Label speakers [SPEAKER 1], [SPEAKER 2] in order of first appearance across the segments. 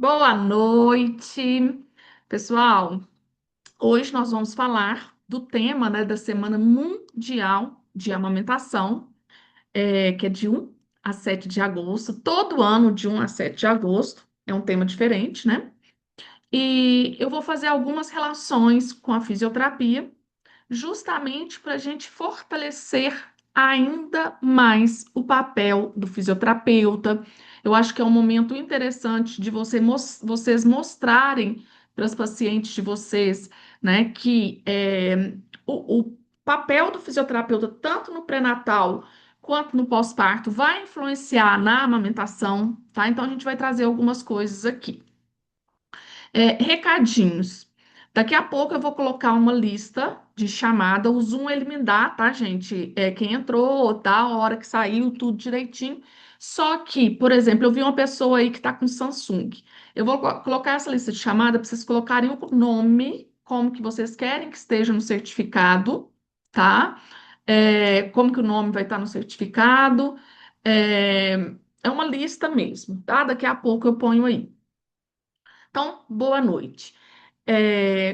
[SPEAKER 1] Boa noite, pessoal. Hoje nós vamos falar do tema, né, da Semana Mundial de Amamentação, que é de 1 a 7 de agosto. Todo ano, de 1 a 7 de agosto, é um tema diferente, né? E eu vou fazer algumas relações com a fisioterapia justamente para a gente fortalecer ainda mais o papel do fisioterapeuta. Eu acho que é um momento interessante de vocês mostrarem para as pacientes de vocês, né, que o papel do fisioterapeuta, tanto no pré-natal quanto no pós-parto, vai influenciar na amamentação, tá? Então a gente vai trazer algumas coisas aqui. Recadinhos. Daqui a pouco eu vou colocar uma lista de chamada. O Zoom ele me dá, tá, gente? Quem entrou, tá, a hora que saiu, tudo direitinho. Só que, por exemplo, eu vi uma pessoa aí que está com Samsung. Eu vou colocar essa lista de chamada para vocês colocarem o nome, como que vocês querem que esteja no certificado, tá? Como que o nome vai estar no certificado. É uma lista mesmo, tá? Daqui a pouco eu ponho aí. Então, boa noite.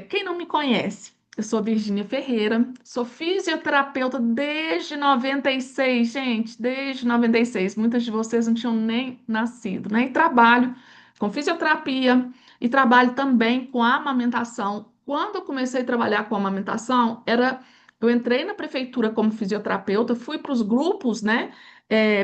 [SPEAKER 1] Quem não me conhece, eu sou Virgínia Ferreira, sou fisioterapeuta desde 96, gente, desde 96. Muitas de vocês não tinham nem nascido, né? E trabalho com fisioterapia e trabalho também com amamentação. Quando eu comecei a trabalhar com amamentação, eu entrei na prefeitura como fisioterapeuta, fui para os grupos, né,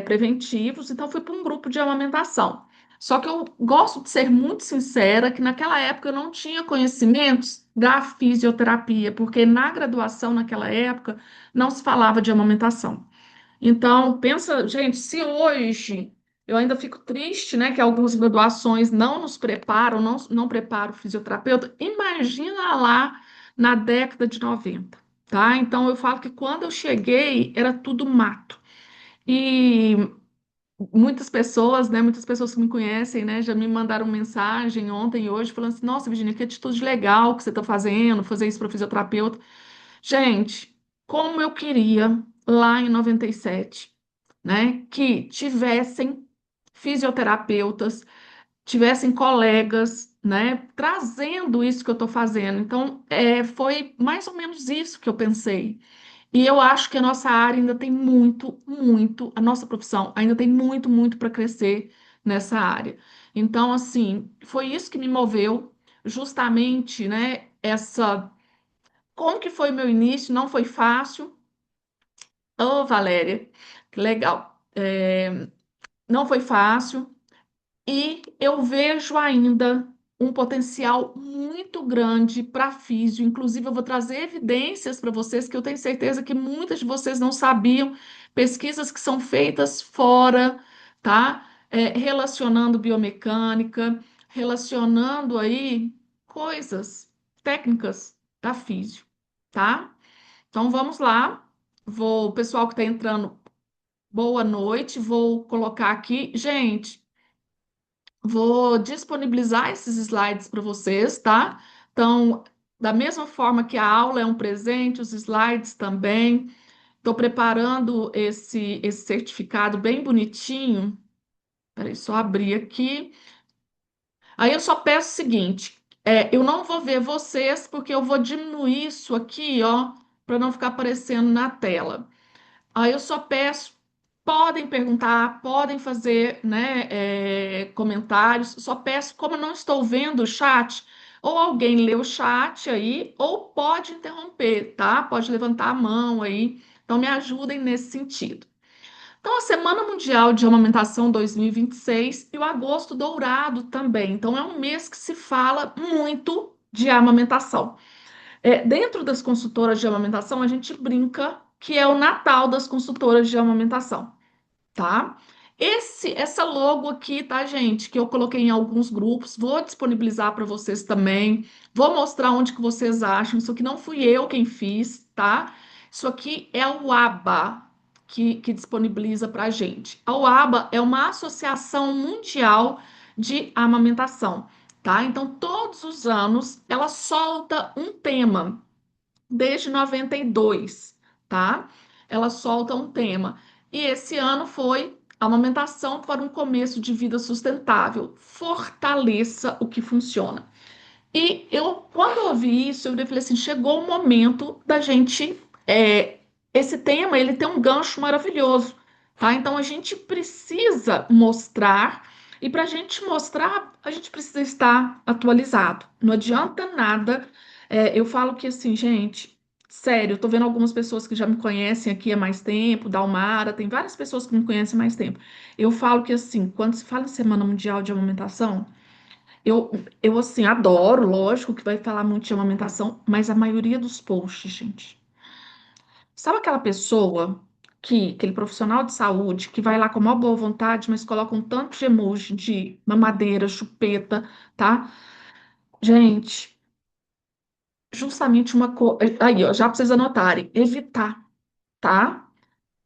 [SPEAKER 1] preventivos, então fui para um grupo de amamentação. Só que eu gosto de ser muito sincera que naquela época eu não tinha conhecimentos da fisioterapia, porque na graduação naquela época não se falava de amamentação. Então, pensa, gente, se hoje eu ainda fico triste, né, que algumas graduações não nos preparam, não preparam o fisioterapeuta, imagina lá na década de 90, tá? Então, eu falo que quando eu cheguei era tudo mato. E muitas pessoas, né, muitas pessoas que me conhecem, né, já me mandaram mensagem ontem e hoje falando assim: Nossa, Virginia, que atitude legal que você está fazendo, fazer isso para fisioterapeuta. Gente, como eu queria lá em 97, né, que tivessem fisioterapeutas, tivessem colegas, né, trazendo isso que eu estou fazendo. Então, foi mais ou menos isso que eu pensei. E eu acho que a nossa área ainda tem muito, muito, a nossa profissão ainda tem muito, muito para crescer nessa área. Então, assim, foi isso que me moveu, justamente, né, como que foi o meu início? Não foi fácil. Ô, Valéria, que legal. Não foi fácil. E eu vejo ainda um potencial muito grande para físio. Inclusive, eu vou trazer evidências para vocês que eu tenho certeza que muitas de vocês não sabiam, pesquisas que são feitas fora, tá? Relacionando biomecânica, relacionando aí coisas, técnicas da físio, tá? Então vamos lá. O pessoal que está entrando, boa noite. Vou colocar aqui. Gente, vou disponibilizar esses slides para vocês, tá? Então, da mesma forma que a aula é um presente, os slides também. Estou preparando esse certificado bem bonitinho. Peraí, só abrir aqui. Aí eu só peço o seguinte: eu não vou ver vocês, porque eu vou diminuir isso aqui, ó, para não ficar aparecendo na tela. Aí eu só peço, podem perguntar, podem fazer, né, comentários. Só peço, como eu não estou vendo o chat, ou alguém lê o chat aí, ou pode interromper, tá? Pode levantar a mão aí. Então me ajudem nesse sentido. Então, a Semana Mundial de Amamentação 2026 e o Agosto Dourado também. Então, é um mês que se fala muito de amamentação. Dentro das consultoras de amamentação, a gente brinca que é o Natal das consultoras de amamentação, tá? Essa logo aqui, tá, gente, que eu coloquei em alguns grupos, vou disponibilizar para vocês também, vou mostrar onde que vocês acham. Isso aqui não fui eu quem fiz, tá? Isso aqui é o ABA que disponibiliza para a gente. A UABA é uma associação mundial de amamentação, tá? Então, todos os anos ela solta um tema desde 92, tá? Ela solta um tema. E esse ano foi Amamentação para um começo de vida sustentável. Fortaleça o que funciona. E eu, quando eu ouvi isso, eu falei assim, chegou o momento da gente, esse tema, ele tem um gancho maravilhoso, tá? Então, a gente precisa mostrar, e para a gente mostrar, a gente precisa estar atualizado. Não adianta nada, eu falo que assim, gente, sério, eu tô vendo algumas pessoas que já me conhecem aqui há mais tempo, Dalmara, tem várias pessoas que me conhecem há mais tempo. Eu falo que assim, quando se fala em Semana Mundial de Amamentação, eu, eu assim, adoro, lógico que vai falar muito de amamentação, mas a maioria dos posts, gente. Sabe aquela pessoa aquele profissional de saúde, que vai lá com uma boa vontade, mas coloca um tanto de emoji de mamadeira, chupeta, tá? Gente, justamente uma coisa. Aí, ó, já pra vocês anotarem, evitar, tá?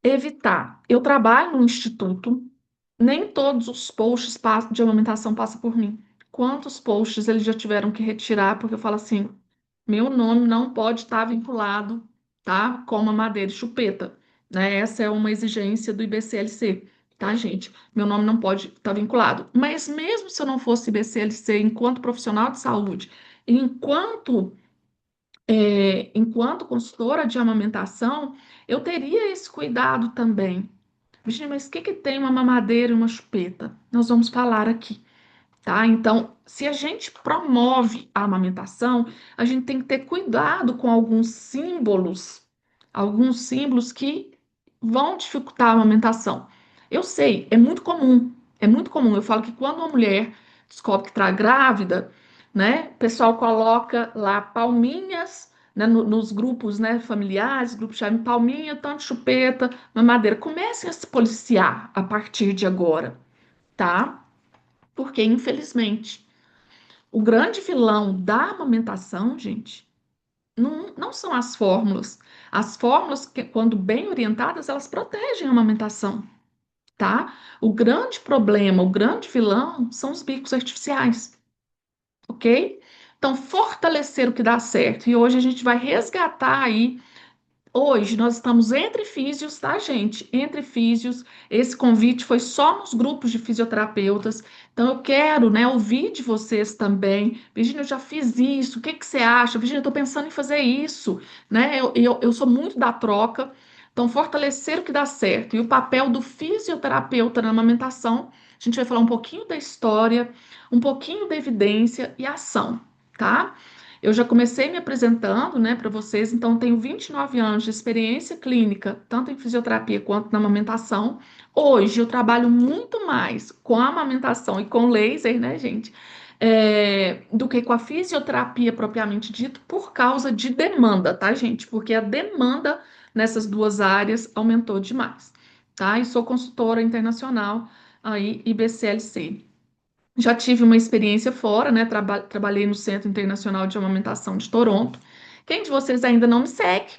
[SPEAKER 1] Evitar. Eu trabalho no instituto. Nem todos os posts de amamentação passam por mim. Quantos posts eles já tiveram que retirar, porque eu falo assim, meu nome não pode estar vinculado, tá, com mamadeira e chupeta, né? Essa é uma exigência do IBCLC, tá, gente? Meu nome não pode estar vinculado. Mas mesmo se eu não fosse IBCLC, enquanto profissional de saúde, enquanto enquanto consultora de amamentação, eu teria esse cuidado também. Virginia, mas o que que tem uma mamadeira e uma chupeta? Nós vamos falar aqui, tá? Então, se a gente promove a amamentação, a gente tem que ter cuidado com alguns símbolos que vão dificultar a amamentação. Eu sei, é muito comum, é muito comum. Eu falo que quando uma mulher descobre que está grávida, né, o pessoal coloca lá palminhas, né, nos grupos, né, familiares, grupos chave palminha, tanto chupeta, mamadeira. Comecem a se policiar a partir de agora, tá? Porque, infelizmente, o grande vilão da amamentação, gente, não são as fórmulas. As fórmulas, quando bem orientadas, elas protegem a amamentação, tá? O grande problema, o grande vilão são os bicos artificiais, ok? Então, fortalecer o que dá certo. E hoje a gente vai resgatar aí. Hoje nós estamos entre físios, tá, gente? Entre físios. Esse convite foi só nos grupos de fisioterapeutas. Então eu quero, né, ouvir de vocês também. Virginia, eu já fiz isso. O que que você acha? Virginia, eu estou pensando em fazer isso, né? Eu sou muito da troca. Então, fortalecer o que dá certo. E o papel do fisioterapeuta na amamentação. A gente vai falar um pouquinho da história, um pouquinho da evidência e ação, tá? Eu já comecei me apresentando, né, para vocês, então tenho 29 anos de experiência clínica, tanto em fisioterapia quanto na amamentação. Hoje eu trabalho muito mais com a amamentação e com laser, né, gente, do que com a fisioterapia propriamente dito, por causa de demanda, tá, gente? Porque a demanda nessas duas áreas aumentou demais, tá? E sou consultora internacional aí, IBCLC. Já tive uma experiência fora, né? Trabalhei no Centro Internacional de Amamentação de Toronto. Quem de vocês ainda não me segue,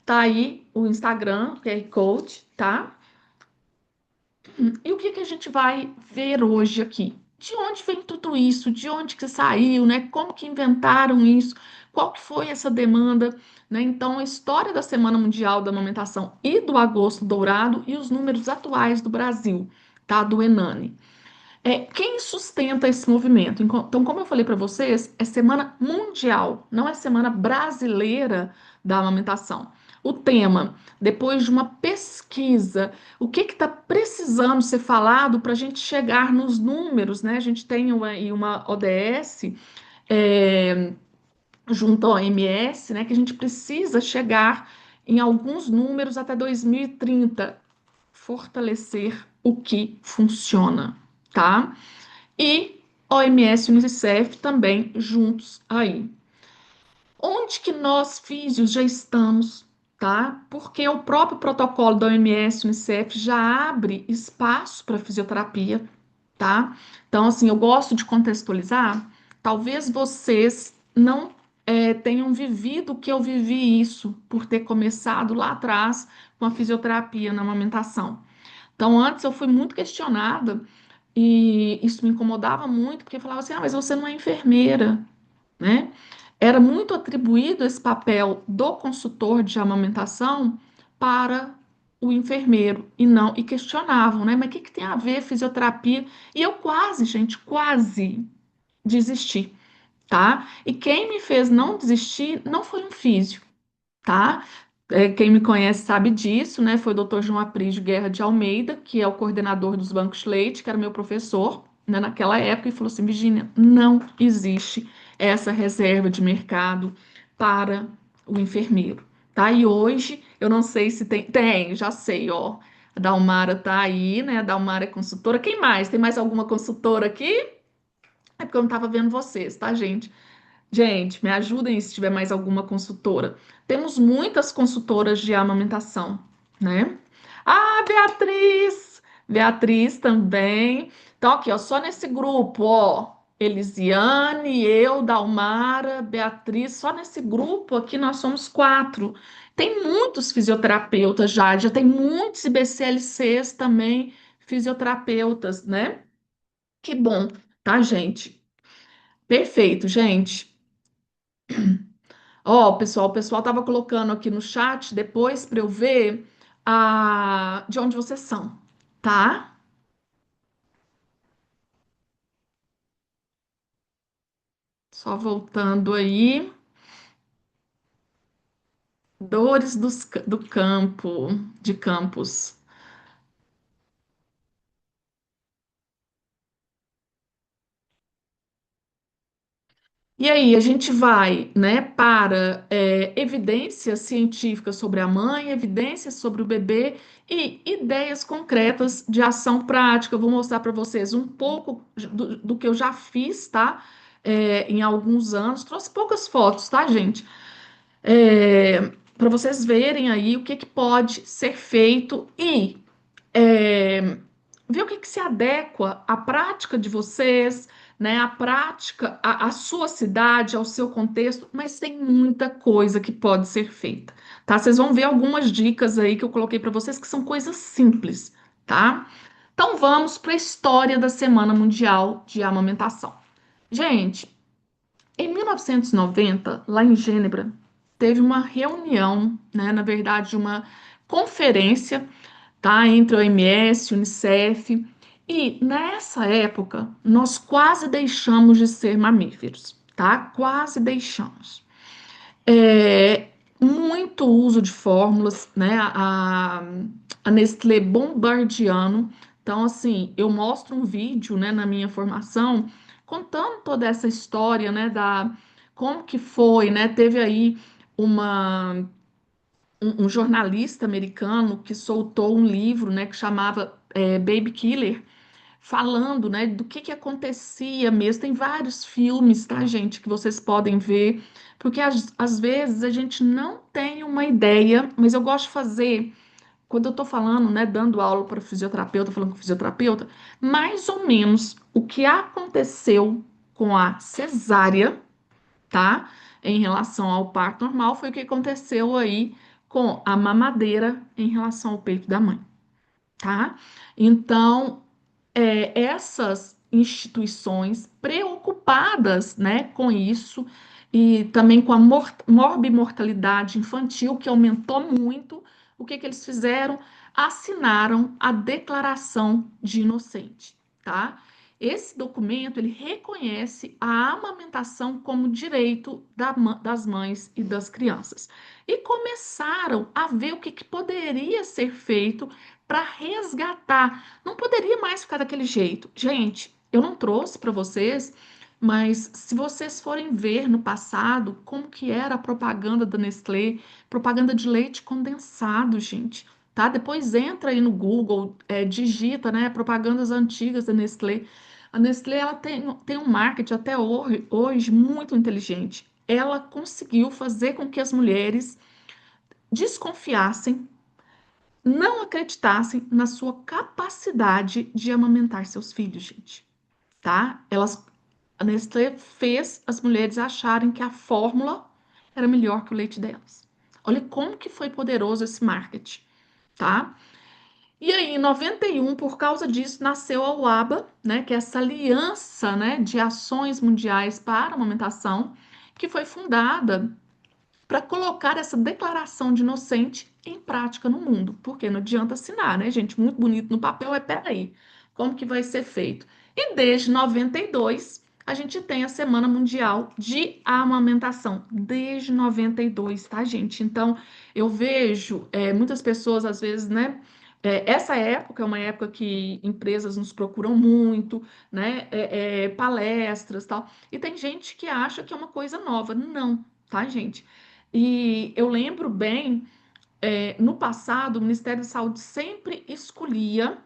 [SPEAKER 1] tá aí o Instagram, QR Code, tá? E o que que a gente vai ver hoje aqui? De onde vem tudo isso? De onde que saiu, né? Como que inventaram isso? Qual que foi essa demanda, né? Então, a história da Semana Mundial da Amamentação e do Agosto Dourado e os números atuais do Brasil, tá? Do ENANE. Quem sustenta esse movimento? Então, como eu falei para vocês, é semana mundial, não é semana brasileira da amamentação. O tema, depois de uma pesquisa, o que está precisando ser falado para a gente chegar nos números, né? A gente tem aí uma ODS é, junto à OMS, né? Que a gente precisa chegar em alguns números até 2030, fortalecer o que funciona, tá? E OMS e Unicef também juntos aí. Onde que nós, físios, já estamos, tá? Porque o próprio protocolo da OMS e Unicef já abre espaço para fisioterapia, tá? Então, assim, eu gosto de contextualizar. Talvez vocês não tenham vivido o que eu vivi isso, por ter começado lá atrás com a fisioterapia na amamentação. Então, antes eu fui muito questionada e isso me incomodava muito, porque falava assim: ah, mas você não é enfermeira, né? Era muito atribuído esse papel do consultor de amamentação para o enfermeiro e não e questionavam, né? Mas o que que tem a ver fisioterapia? E eu quase, gente, quase desisti, tá? E quem me fez não desistir não foi um físio, tá? Quem me conhece sabe disso, né? Foi o Dr. João Aprígio Guerra de Almeida, que é o coordenador dos bancos de leite, que era meu professor, né, naquela época, e falou assim: Virginia, não existe essa reserva de mercado para o enfermeiro, tá? E hoje, eu não sei se tem, já sei, ó. A Dalmara tá aí, né? A Dalmara é consultora. Quem mais? Tem mais alguma consultora aqui? É porque eu não estava vendo vocês, tá, gente? Gente, me ajudem se tiver mais alguma consultora. Temos muitas consultoras de amamentação, né? Ah, Beatriz! Beatriz também. Então, aqui, ó, só nesse grupo, ó, Elisiane, eu, Dalmara, Beatriz, só nesse grupo aqui nós somos quatro. Tem muitos fisioterapeutas já tem muitos IBCLCs também, fisioterapeutas, né? Que bom, tá, gente? Perfeito, gente. Ó, pessoal, o pessoal tava colocando aqui no chat depois para eu ver de onde vocês são, tá? Só voltando aí. Dores do campo, de Campos. E aí, a gente vai, né, para evidências científicas sobre a mãe, evidências sobre o bebê e ideias concretas de ação prática. Eu vou mostrar para vocês um pouco do que eu já fiz, tá? Em alguns anos. Trouxe poucas fotos, tá, gente? Para vocês verem aí o que que pode ser feito e é, ver o que que se adequa à prática de vocês, né? À prática, à sua cidade, ao seu contexto, mas tem muita coisa que pode ser feita, tá? Vocês vão ver algumas dicas aí que eu coloquei para vocês que são coisas simples, tá? Então vamos para a história da Semana Mundial de Amamentação. Gente, em 1990, lá em Gênebra, teve uma reunião, né? Na verdade, uma conferência, tá? Entre a OMS, Unicef. E nessa época, nós quase deixamos de ser mamíferos, tá? Quase deixamos. Muito uso de fórmulas, né? A Nestlé bombardeando. Então, assim, eu mostro um vídeo, né, na minha formação, contando toda essa história, né, da como que foi, né? Teve aí uma um jornalista americano que soltou um livro, né, que chamava Baby Killer, falando, né, do que acontecia mesmo. Tem vários filmes, tá, gente, que vocês podem ver, porque às vezes a gente não tem uma ideia, mas eu gosto de fazer, quando eu tô falando, né, dando aula para fisioterapeuta, falando com fisioterapeuta, mais ou menos o que aconteceu com a cesárea, tá? Em relação ao parto normal, foi o que aconteceu aí com a mamadeira em relação ao peito da mãe, tá? Então, essas instituições preocupadas, né, com isso e também com a morbimortalidade infantil, que aumentou muito, o que que eles fizeram? Assinaram a Declaração de Inocente, tá? Esse documento, ele reconhece a amamentação como direito das mães e das crianças. E começaram a ver o que que poderia ser feito para resgatar. Não poderia mais ficar daquele jeito. Gente, eu não trouxe para vocês, mas se vocês forem ver no passado como que era a propaganda da Nestlé, propaganda de leite condensado, gente, tá? Depois entra aí no Google, digita, né, propagandas antigas da Nestlé. A Nestlé, ela tem um marketing até hoje muito inteligente. Ela conseguiu fazer com que as mulheres desconfiassem, não acreditassem na sua capacidade de amamentar seus filhos, gente, tá? A Nestlé fez as mulheres acharem que a fórmula era melhor que o leite delas. Olha como que foi poderoso esse marketing, tá? E aí, em 91, por causa disso, nasceu a UABA, né, que é essa aliança, né, de ações mundiais para a amamentação, que foi fundada para colocar essa declaração de inocente em prática no mundo, porque não adianta assinar, né, gente? Muito bonito no papel, é peraí, como que vai ser feito? E desde 92, a gente tem a Semana Mundial de Amamentação, desde 92, tá, gente? Então, eu vejo muitas pessoas, às vezes, né? Essa época é uma época que empresas nos procuram muito, né? Palestras, tal. E tem gente que acha que é uma coisa nova. Não, tá, gente? E eu lembro bem, no passado, o Ministério da Saúde sempre escolhia.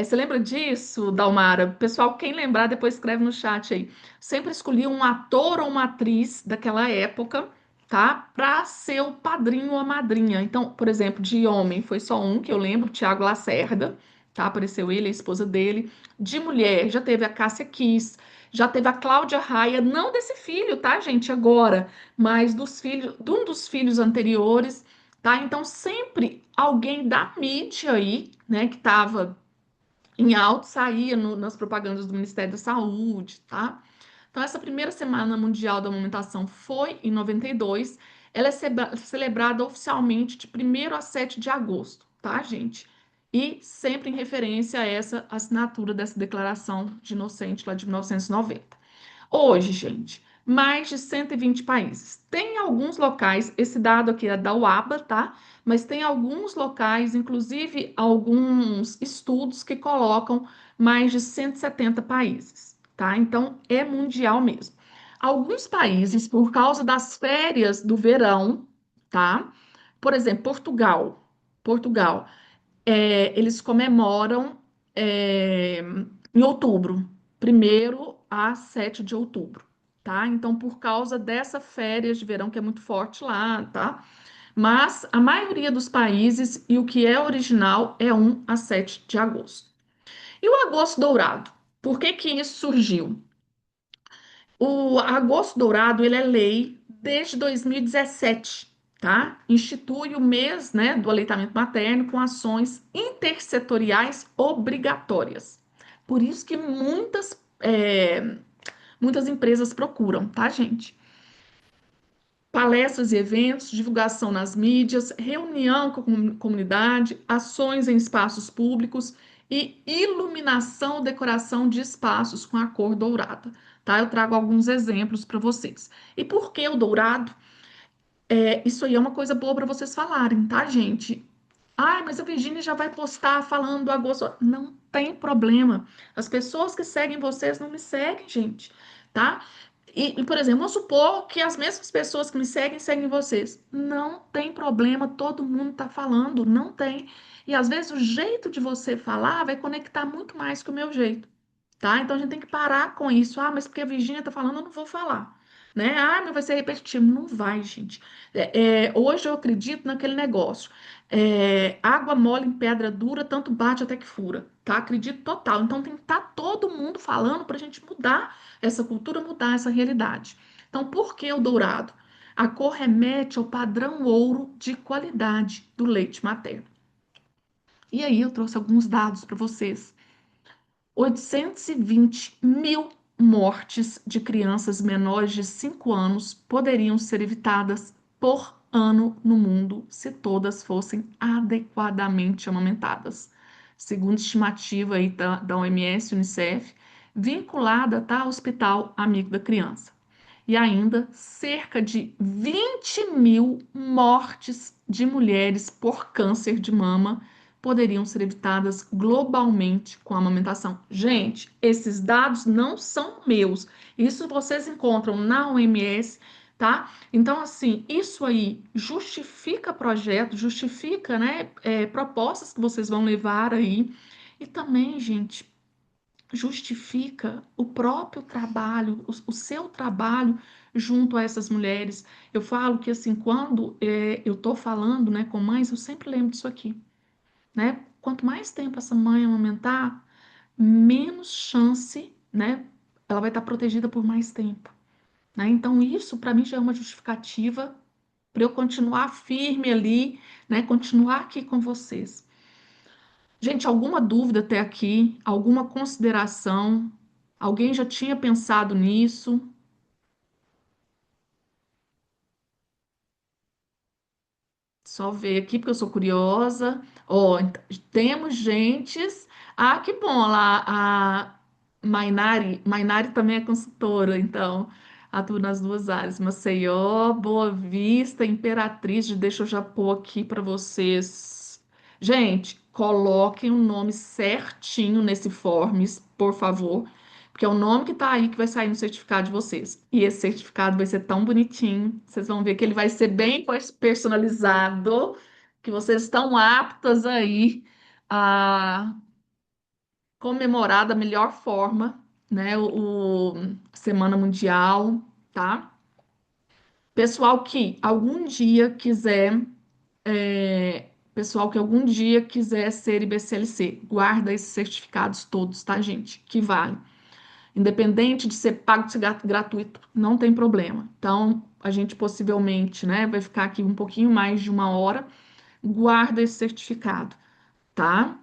[SPEAKER 1] Você lembra disso, Dalmara? Pessoal, quem lembrar, depois escreve no chat aí. Sempre escolhia um ator ou uma atriz daquela época, tá? Para ser o padrinho ou a madrinha. Então, por exemplo, de homem foi só um que eu lembro, Tiago Lacerda, tá? Apareceu ele, a esposa dele. De mulher, já teve a Cássia Kiss, já teve a Cláudia Raia, não desse filho, tá, gente, agora, mas dos filhos, de um dos filhos anteriores, tá? Então, sempre alguém da mídia aí, né, que estava em alto, saía nas propagandas do Ministério da Saúde, tá? Então, essa primeira Semana Mundial da Amamentação foi em 92. Ela é celebrada oficialmente de 1º a 7 de agosto, tá, gente? E sempre em referência a essa assinatura dessa Declaração de Inocente lá de 1990. Hoje, gente, mais de 120 países. Tem alguns locais, esse dado aqui é da UABA, tá? Mas tem alguns locais, inclusive alguns estudos que colocam mais de 170 países, tá? Então é mundial mesmo. Alguns países, por causa das férias do verão, tá? Por exemplo, Portugal. Portugal, eles comemoram é, em outubro, 1º a 7 de outubro, tá? Então, por causa dessa férias de verão que é muito forte lá, tá? Mas a maioria dos países, e o que é original, é 1 a 7 de agosto. E o agosto dourado? Por que que isso surgiu? O agosto dourado, ele é lei desde 2017, tá? Institui o mês, né, do aleitamento materno com ações intersetoriais obrigatórias. Por isso que muitas empresas procuram, tá, gente? Palestras e eventos, divulgação nas mídias, reunião com a comunidade, ações em espaços públicos e iluminação, decoração de espaços com a cor dourada, tá? Eu trago alguns exemplos para vocês. E por que o dourado? Isso aí é uma coisa boa para vocês falarem, tá, gente? Ai, mas a Virgínia já vai postar falando do agosto. Não tem problema. As pessoas que seguem vocês não me seguem, gente, tá? Por exemplo, vamos supor que as mesmas pessoas que me seguem, seguem vocês. Não tem problema, todo mundo tá falando, não tem. E às vezes o jeito de você falar vai conectar muito mais que o meu jeito, tá? Então a gente tem que parar com isso. Ah, mas porque a Virgínia tá falando, eu não vou falar, né? Ah, mas vai ser repetitivo. Não vai, gente. Hoje eu acredito naquele negócio. Água mole em pedra dura, tanto bate até que fura, tá? Acredito total. Então tem que estar todo mundo falando para a gente mudar essa cultura, mudar essa realidade. Então, por que o dourado? A cor remete ao padrão ouro de qualidade do leite materno. E aí eu trouxe alguns dados para vocês. 820 mil mortes de crianças menores de 5 anos poderiam ser evitadas por ano no mundo se todas fossem adequadamente amamentadas. Segundo estimativa aí da OMS, Unicef, vinculada, tá, ao Hospital Amigo da Criança. E ainda cerca de 20 mil mortes de mulheres por câncer de mama poderiam ser evitadas globalmente com a amamentação. Gente, esses dados não são meus. Isso vocês encontram na OMS, tá? Então, assim, isso aí justifica projetos, justifica, né, propostas que vocês vão levar aí. E também, gente, justifica o próprio trabalho, o seu trabalho junto a essas mulheres. Eu falo que, assim, quando eu tô falando, né, com mães, eu sempre lembro disso aqui, né? Quanto mais tempo essa mãe amamentar, menos chance, né? Ela vai estar protegida por mais tempo, né? Então, isso para mim já é uma justificativa para eu continuar firme ali, né? Continuar aqui com vocês. Gente, alguma dúvida até aqui? Alguma consideração? Alguém já tinha pensado nisso? Só ver aqui, porque eu sou curiosa. Ó, temos gentes. Ah, que bom, lá a Mainari também é consultora, então atua nas duas áreas. Maceió, Boa Vista, Imperatriz, deixa eu já pôr aqui para vocês. Gente, coloquem o nome certinho nesse forms, por favor, porque é o nome que tá aí que vai sair no certificado de vocês. E esse certificado vai ser tão bonitinho. Vocês vão ver que ele vai ser bem personalizado, que vocês estão aptas aí a comemorar da melhor forma, né? O Semana Mundial, tá? Pessoal que algum dia quiser, pessoal que algum dia quiser ser IBCLC, guarda esses certificados todos, tá, gente? Que vale. Independente de ser pago, de ser gratuito, não tem problema. Então, a gente possivelmente, né, vai ficar aqui um pouquinho mais de uma hora. Guarda esse certificado, tá?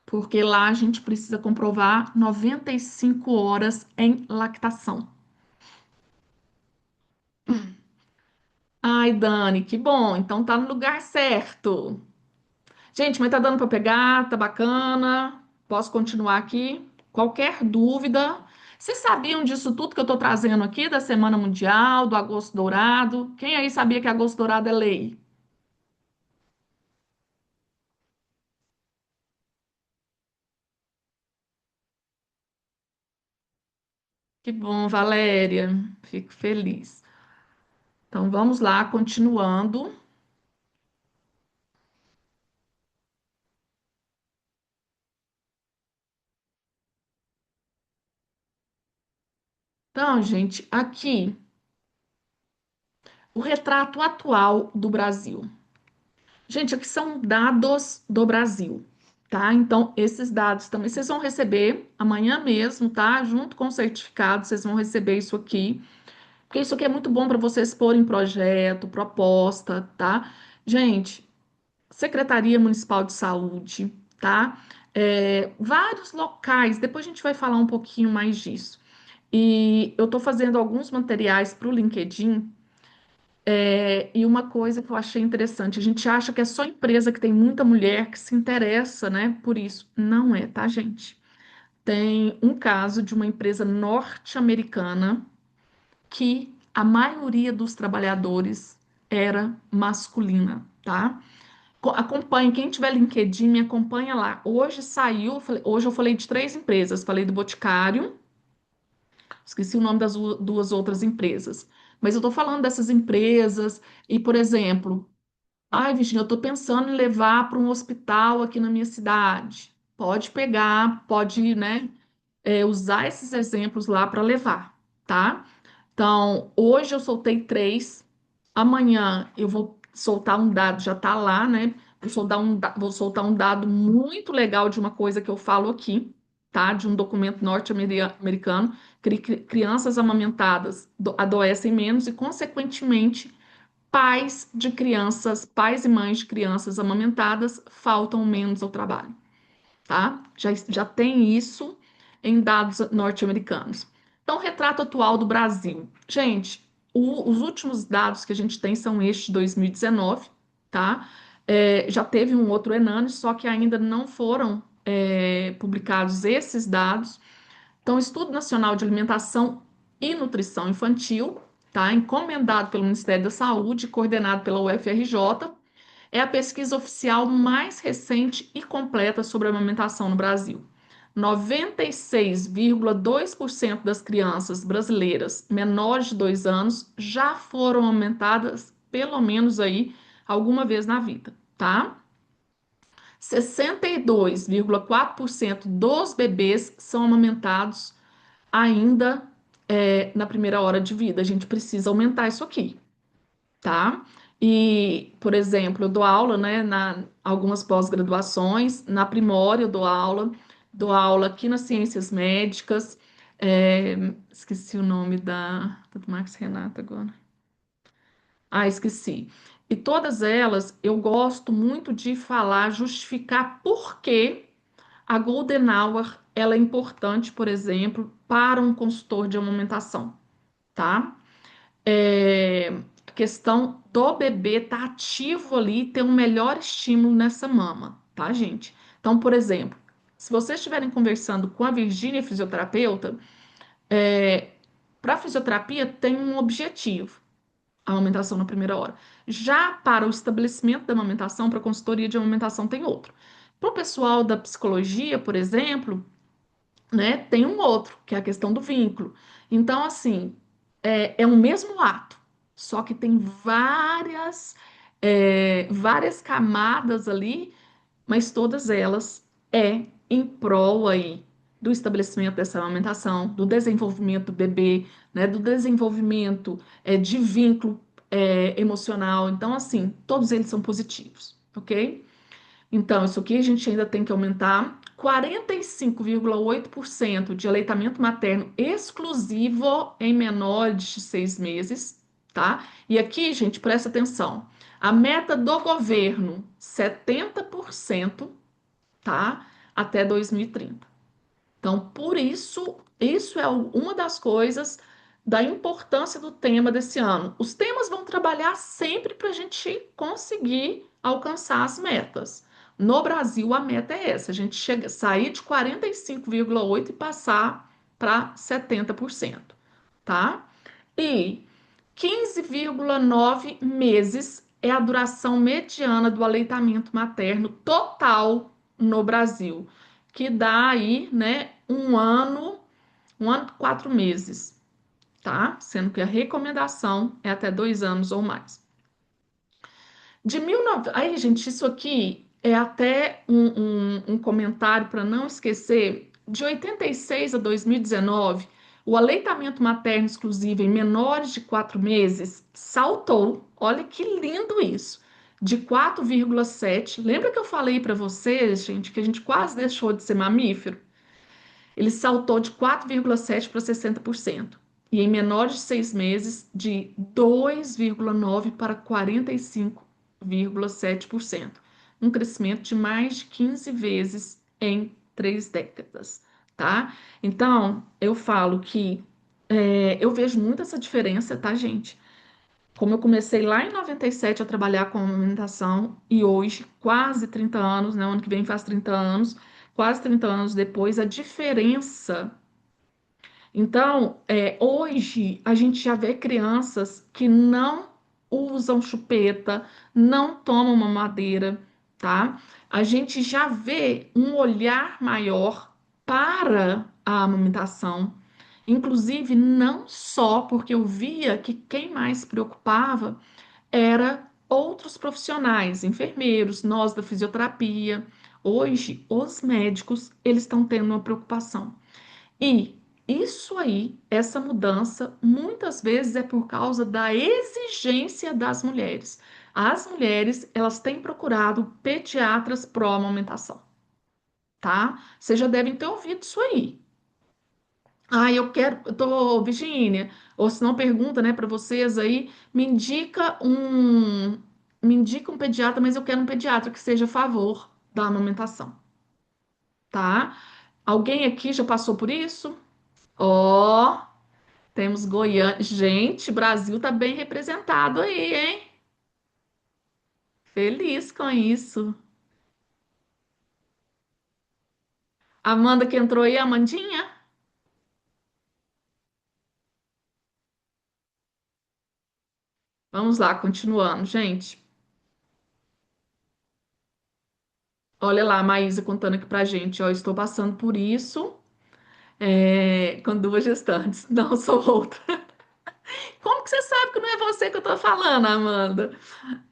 [SPEAKER 1] Porque lá a gente precisa comprovar 95 horas em lactação. Ai, Dani, que bom. Então tá no lugar certo. Gente, mas tá dando para pegar? Tá bacana? Posso continuar aqui? Qualquer dúvida? Vocês sabiam disso tudo que eu tô trazendo aqui da Semana Mundial, do Agosto Dourado? Quem aí sabia que Agosto Dourado é lei? Que bom, Valéria. Fico feliz. Então vamos lá, continuando. Então, gente, aqui o retrato atual do Brasil. Gente, aqui são dados do Brasil, tá? Então, esses dados também vocês vão receber amanhã mesmo, tá? Junto com o certificado, vocês vão receber isso aqui, porque isso aqui é muito bom para vocês porem projeto, proposta, tá? Gente, Secretaria Municipal de Saúde, tá? Vários locais, depois a gente vai falar um pouquinho mais disso. E eu tô fazendo alguns materiais para o LinkedIn. E uma coisa que eu achei interessante, a gente acha que é só empresa que tem muita mulher que se interessa, né, por isso. Não é, tá, gente? Tem um caso de uma empresa norte-americana que a maioria dos trabalhadores era masculina, tá? Acompanhe, quem tiver LinkedIn, me acompanha lá. Hoje saiu, hoje eu falei de três empresas, falei do Boticário, esqueci o nome das duas outras empresas. Mas eu tô falando dessas empresas e, por exemplo, ai, Virginia, eu tô pensando em levar para um hospital aqui na minha cidade. Pode pegar, pode, né, usar esses exemplos lá para levar, tá? Então, hoje eu soltei três, amanhã eu vou soltar um dado, já tá lá, né? Vou soltar um dado muito legal de uma coisa que eu falo aqui, tá? De um documento norte-americano, que crianças amamentadas adoecem menos e, consequentemente, pais e mães de crianças amamentadas faltam menos ao trabalho, tá? Já tem isso em dados norte-americanos. Então, retrato atual do Brasil. Gente, os últimos dados que a gente tem são estes de 2019, tá? Já teve um outro Enane, só que ainda não foram publicados esses dados. Então, o Estudo Nacional de Alimentação e Nutrição Infantil, tá? Encomendado pelo Ministério da Saúde, coordenado pela UFRJ, é a pesquisa oficial mais recente e completa sobre a amamentação no Brasil. 96,2% das crianças brasileiras menores de 2 anos já foram amamentadas pelo menos aí alguma vez na vida, tá? 62,4% dos bebês são amamentados ainda na primeira hora de vida. A gente precisa aumentar isso aqui, tá? E, por exemplo, eu dou aula, né, na algumas pós-graduações, na Primória eu dou aula aqui nas Ciências Médicas, esqueci o nome do Max Renata agora. Ah, esqueci. E todas elas eu gosto muito de falar, justificar por que a Golden Hour ela é importante, por exemplo, para um consultor de amamentação, tá? É, a questão do bebê estar ativo ali, ter um melhor estímulo nessa mama, tá, gente? Então, por exemplo, se vocês estiverem conversando com a Virgínia, fisioterapeuta, para fisioterapia tem um objetivo, a amamentação na primeira hora. Já para o estabelecimento da amamentação, para a consultoria de amamentação, tem outro. Para o pessoal da psicologia, por exemplo, né, tem um outro, que é a questão do vínculo. Então, assim, é o mesmo ato, só que tem várias camadas ali, mas todas elas em prol aí do estabelecimento dessa amamentação, do desenvolvimento do bebê, né, do desenvolvimento de vínculo emocional. Então, assim, todos eles são positivos, ok? Então, isso aqui a gente ainda tem que aumentar 45,8% de aleitamento materno exclusivo em menores de 6 meses, tá? E aqui, gente, presta atenção. A meta do governo, 70%, tá? Até 2030. Então, por isso, isso é uma das coisas da importância do tema desse ano. Os temas vão trabalhar sempre para a gente conseguir alcançar as metas. No Brasil, a meta é essa: a gente sair de 45,8% e passar para 70%, tá? E 15,9 meses é a duração mediana do aleitamento materno total no Brasil, que dá aí, né, 1 ano e 4 meses, tá? Sendo que a recomendação é até 2 anos ou mais. Aí, gente, isso aqui é até um comentário para não esquecer. De 86 a 2019, o aleitamento materno exclusivo em menores de 4 meses saltou. Olha que lindo isso! De 4,7. Lembra que eu falei para vocês, gente, que a gente quase deixou de ser mamífero? Ele saltou de 4,7 para 60%. E em menores de 6 meses, de 2,9 para 45,7%. Um crescimento de mais de 15 vezes em 3 décadas, tá? Então, eu falo que eu vejo muito essa diferença, tá, gente? Como eu comecei lá em 97 a trabalhar com amamentação e hoje, quase 30 anos, né? O ano que vem faz 30 anos, quase 30 anos depois, a diferença. Então, hoje a gente já vê crianças que não usam chupeta, não tomam mamadeira, tá? A gente já vê um olhar maior para a amamentação. Inclusive, não só porque eu via que quem mais se preocupava era outros profissionais, enfermeiros, nós da fisioterapia. Hoje, os médicos, eles estão tendo uma preocupação. E isso aí, essa mudança, muitas vezes é por causa da exigência das mulheres. As mulheres, elas têm procurado pediatras pró-amamentação, tá? Vocês já devem ter ouvido isso aí. Ah, eu tô, Virgínia, ou se não pergunta, né, para vocês aí, me indica um pediatra, mas eu quero um pediatra que seja a favor da amamentação, tá? Alguém aqui já passou por isso? Ó, temos Goiânia. Gente, Brasil tá bem representado aí, hein? Feliz com isso. Amanda que entrou aí, Amandinha? Vamos lá, continuando, gente. Olha lá, a Maísa contando aqui pra gente, ó, estou passando por isso, com 2 gestantes. Não sou outra. Como que você sabe que não é você que eu tô falando, Amanda?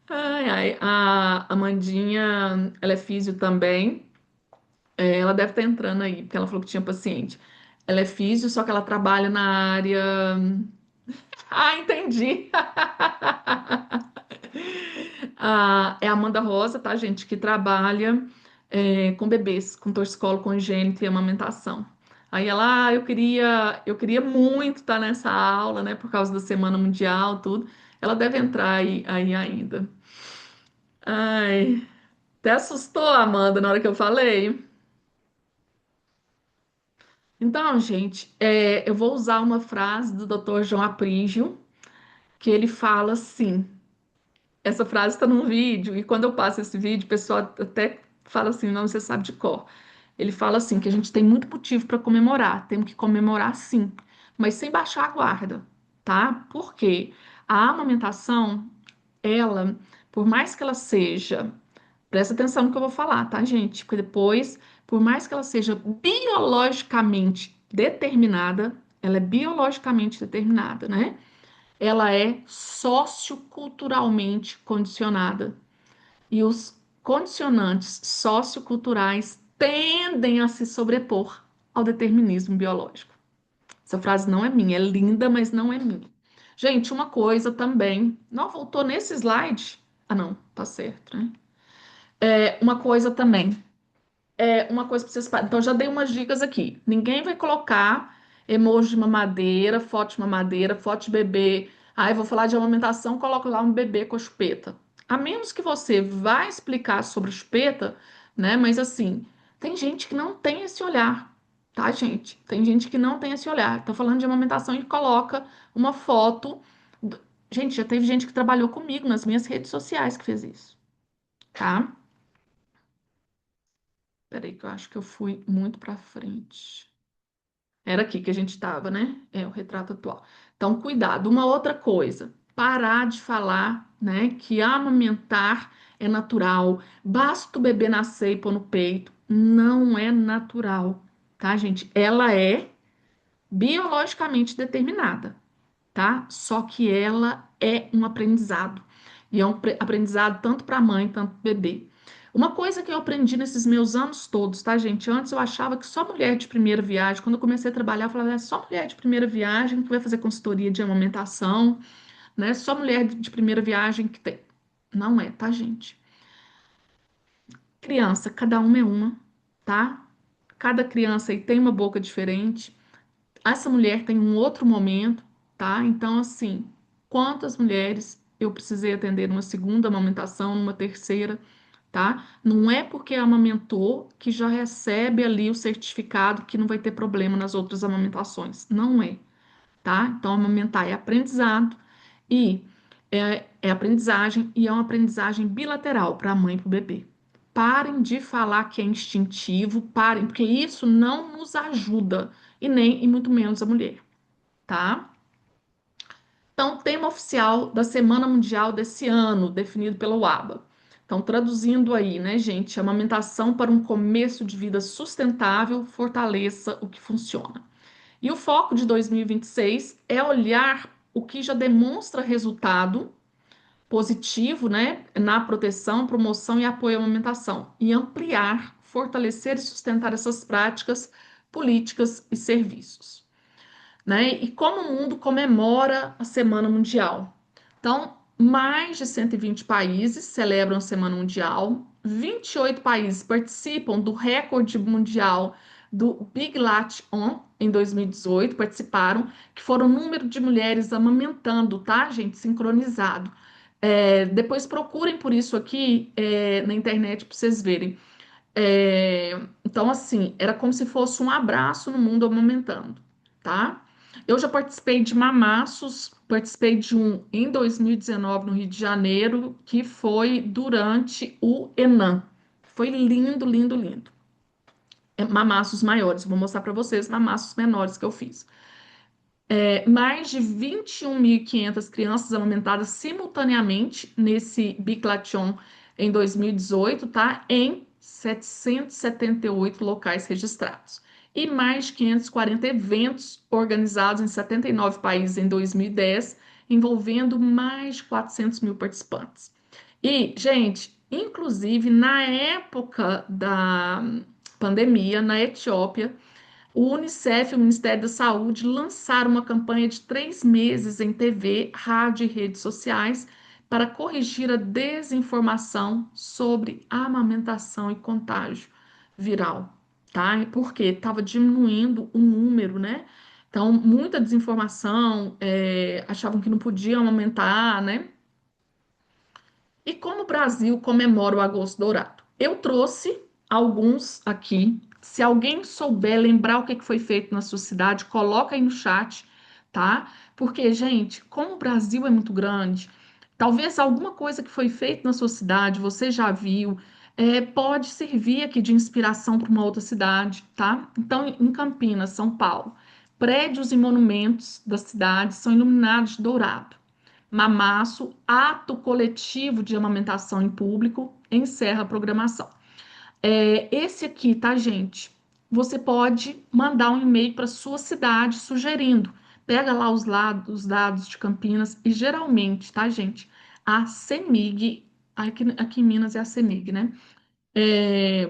[SPEAKER 1] Ai, ai, a Amandinha, ela é físio também. Ela deve estar entrando aí, porque ela falou que tinha paciente. Ela é físio, só que ela trabalha na área. Ah, entendi. É a Amanda Rosa, tá, gente, que trabalha com bebês, com torcicolo congênito e amamentação. Aí ela, eu queria muito estar nessa aula, né, por causa da Semana Mundial, tudo. Ela deve entrar aí ainda. Ai, até assustou a Amanda na hora que eu falei. Então, gente, eu vou usar uma frase do Dr. João Aprígio, que ele fala assim. Essa frase está num vídeo, e quando eu passo esse vídeo, o pessoal até fala assim: não, você sabe de cor. Ele fala assim: que a gente tem muito motivo para comemorar, temos que comemorar sim, mas sem baixar a guarda, tá? Porque a amamentação, ela, por mais que ela seja, presta atenção no que eu vou falar, tá, gente? Porque depois, por mais que ela seja biologicamente determinada, ela é biologicamente determinada, né? Ela é socioculturalmente condicionada. E os condicionantes socioculturais tendem a se sobrepor ao determinismo biológico. Essa frase não é minha, é linda, mas não é minha. Gente, uma coisa também. Não voltou nesse slide? Ah, não, tá certo, né? Uma coisa também. Uma coisa para vocês. Então, já dei umas dicas aqui. Ninguém vai colocar emoji de mamadeira, foto de mamadeira, foto de bebê. Aí, vou falar de amamentação, coloca lá um bebê com a chupeta. A menos que você vá explicar sobre chupeta, né? Mas assim, tem gente que não tem esse olhar, tá, gente? Tem gente que não tem esse olhar. Tô falando de amamentação e coloca uma foto. Gente, já teve gente que trabalhou comigo nas minhas redes sociais que fez isso, tá? Peraí, que eu acho que eu fui muito pra frente. Era aqui que a gente estava, né? É o retrato atual. Então, cuidado. Uma outra coisa, parar de falar, né, que amamentar é natural, basta o bebê nascer e pôr no peito. Não é natural, tá, gente? Ela é biologicamente determinada, tá? Só que ela é um aprendizado. E é um aprendizado tanto para a mãe, tanto para o bebê. Uma coisa que eu aprendi nesses meus anos todos, tá, gente? Antes eu achava que só mulher de primeira viagem, quando eu comecei a trabalhar, eu falava, é só mulher de primeira viagem que vai fazer consultoria de amamentação, né? Só mulher de primeira viagem que tem. Não é, tá, gente? Criança, cada uma é uma, tá? Cada criança aí tem uma boca diferente. Essa mulher tem um outro momento, tá? Então, assim, quantas mulheres eu precisei atender numa segunda amamentação, numa terceira, tá? Não é porque amamentou que já recebe ali o certificado que não vai ter problema nas outras amamentações. Não é, tá? Então, amamentar é aprendizado e é aprendizagem e é uma aprendizagem bilateral para a mãe e para o bebê. Parem de falar que é instintivo, parem, porque isso não nos ajuda e nem e muito menos a mulher, tá? Então, tema oficial da Semana Mundial desse ano, definido pela UABA. Então, traduzindo aí, né, gente, amamentação para um começo de vida sustentável, fortaleça o que funciona. E o foco de 2026 é olhar o que já demonstra resultado positivo, né, na proteção, promoção e apoio à amamentação, e ampliar, fortalecer e sustentar essas práticas, políticas e serviços, né? E como o mundo comemora a Semana Mundial. Então, mais de 120 países celebram a Semana Mundial, 28 países participam do recorde mundial do Big Lat On em 2018, participaram, que foram o número de mulheres amamentando, tá, gente? Sincronizado. Depois procurem por isso aqui na internet para vocês verem. Então, assim, era como se fosse um abraço no mundo amamentando, tá? Eu já participei de mamaços, participei de um em 2019 no Rio de Janeiro, que foi durante o Enam. Foi lindo, lindo, lindo. Mamaços maiores, vou mostrar para vocês mamaços menores que eu fiz. Mais de 21.500 crianças amamentadas simultaneamente nesse Biclation em 2018, tá? Em 778 locais registrados. E mais de 540 eventos organizados em 79 países em 2010, envolvendo mais de 400 mil participantes. E, gente, inclusive na época da pandemia, na Etiópia, o Unicef e o Ministério da Saúde lançaram uma campanha de 3 meses em TV, rádio e redes sociais para corrigir a desinformação sobre amamentação e contágio viral, tá? Porque estava diminuindo o número, né? Então, muita desinformação, achavam que não podiam amamentar, né? E como o Brasil comemora o Agosto Dourado? Eu trouxe alguns aqui. Se alguém souber lembrar o que foi feito na sua cidade, coloca aí no chat. tá? Porque, gente, como o Brasil é muito grande, talvez alguma coisa que foi feita na sua cidade, você já viu, pode servir aqui de inspiração para uma outra cidade, tá? Então, em Campinas, São Paulo, prédios e monumentos da cidade são iluminados de dourado. Mamaço, ato coletivo de amamentação em público, encerra a programação. Esse aqui, tá, gente? Você pode mandar um e-mail para sua cidade sugerindo. Pega lá os dados de Campinas e geralmente, tá, gente? A CEMIG, aqui em Minas é a CEMIG, né?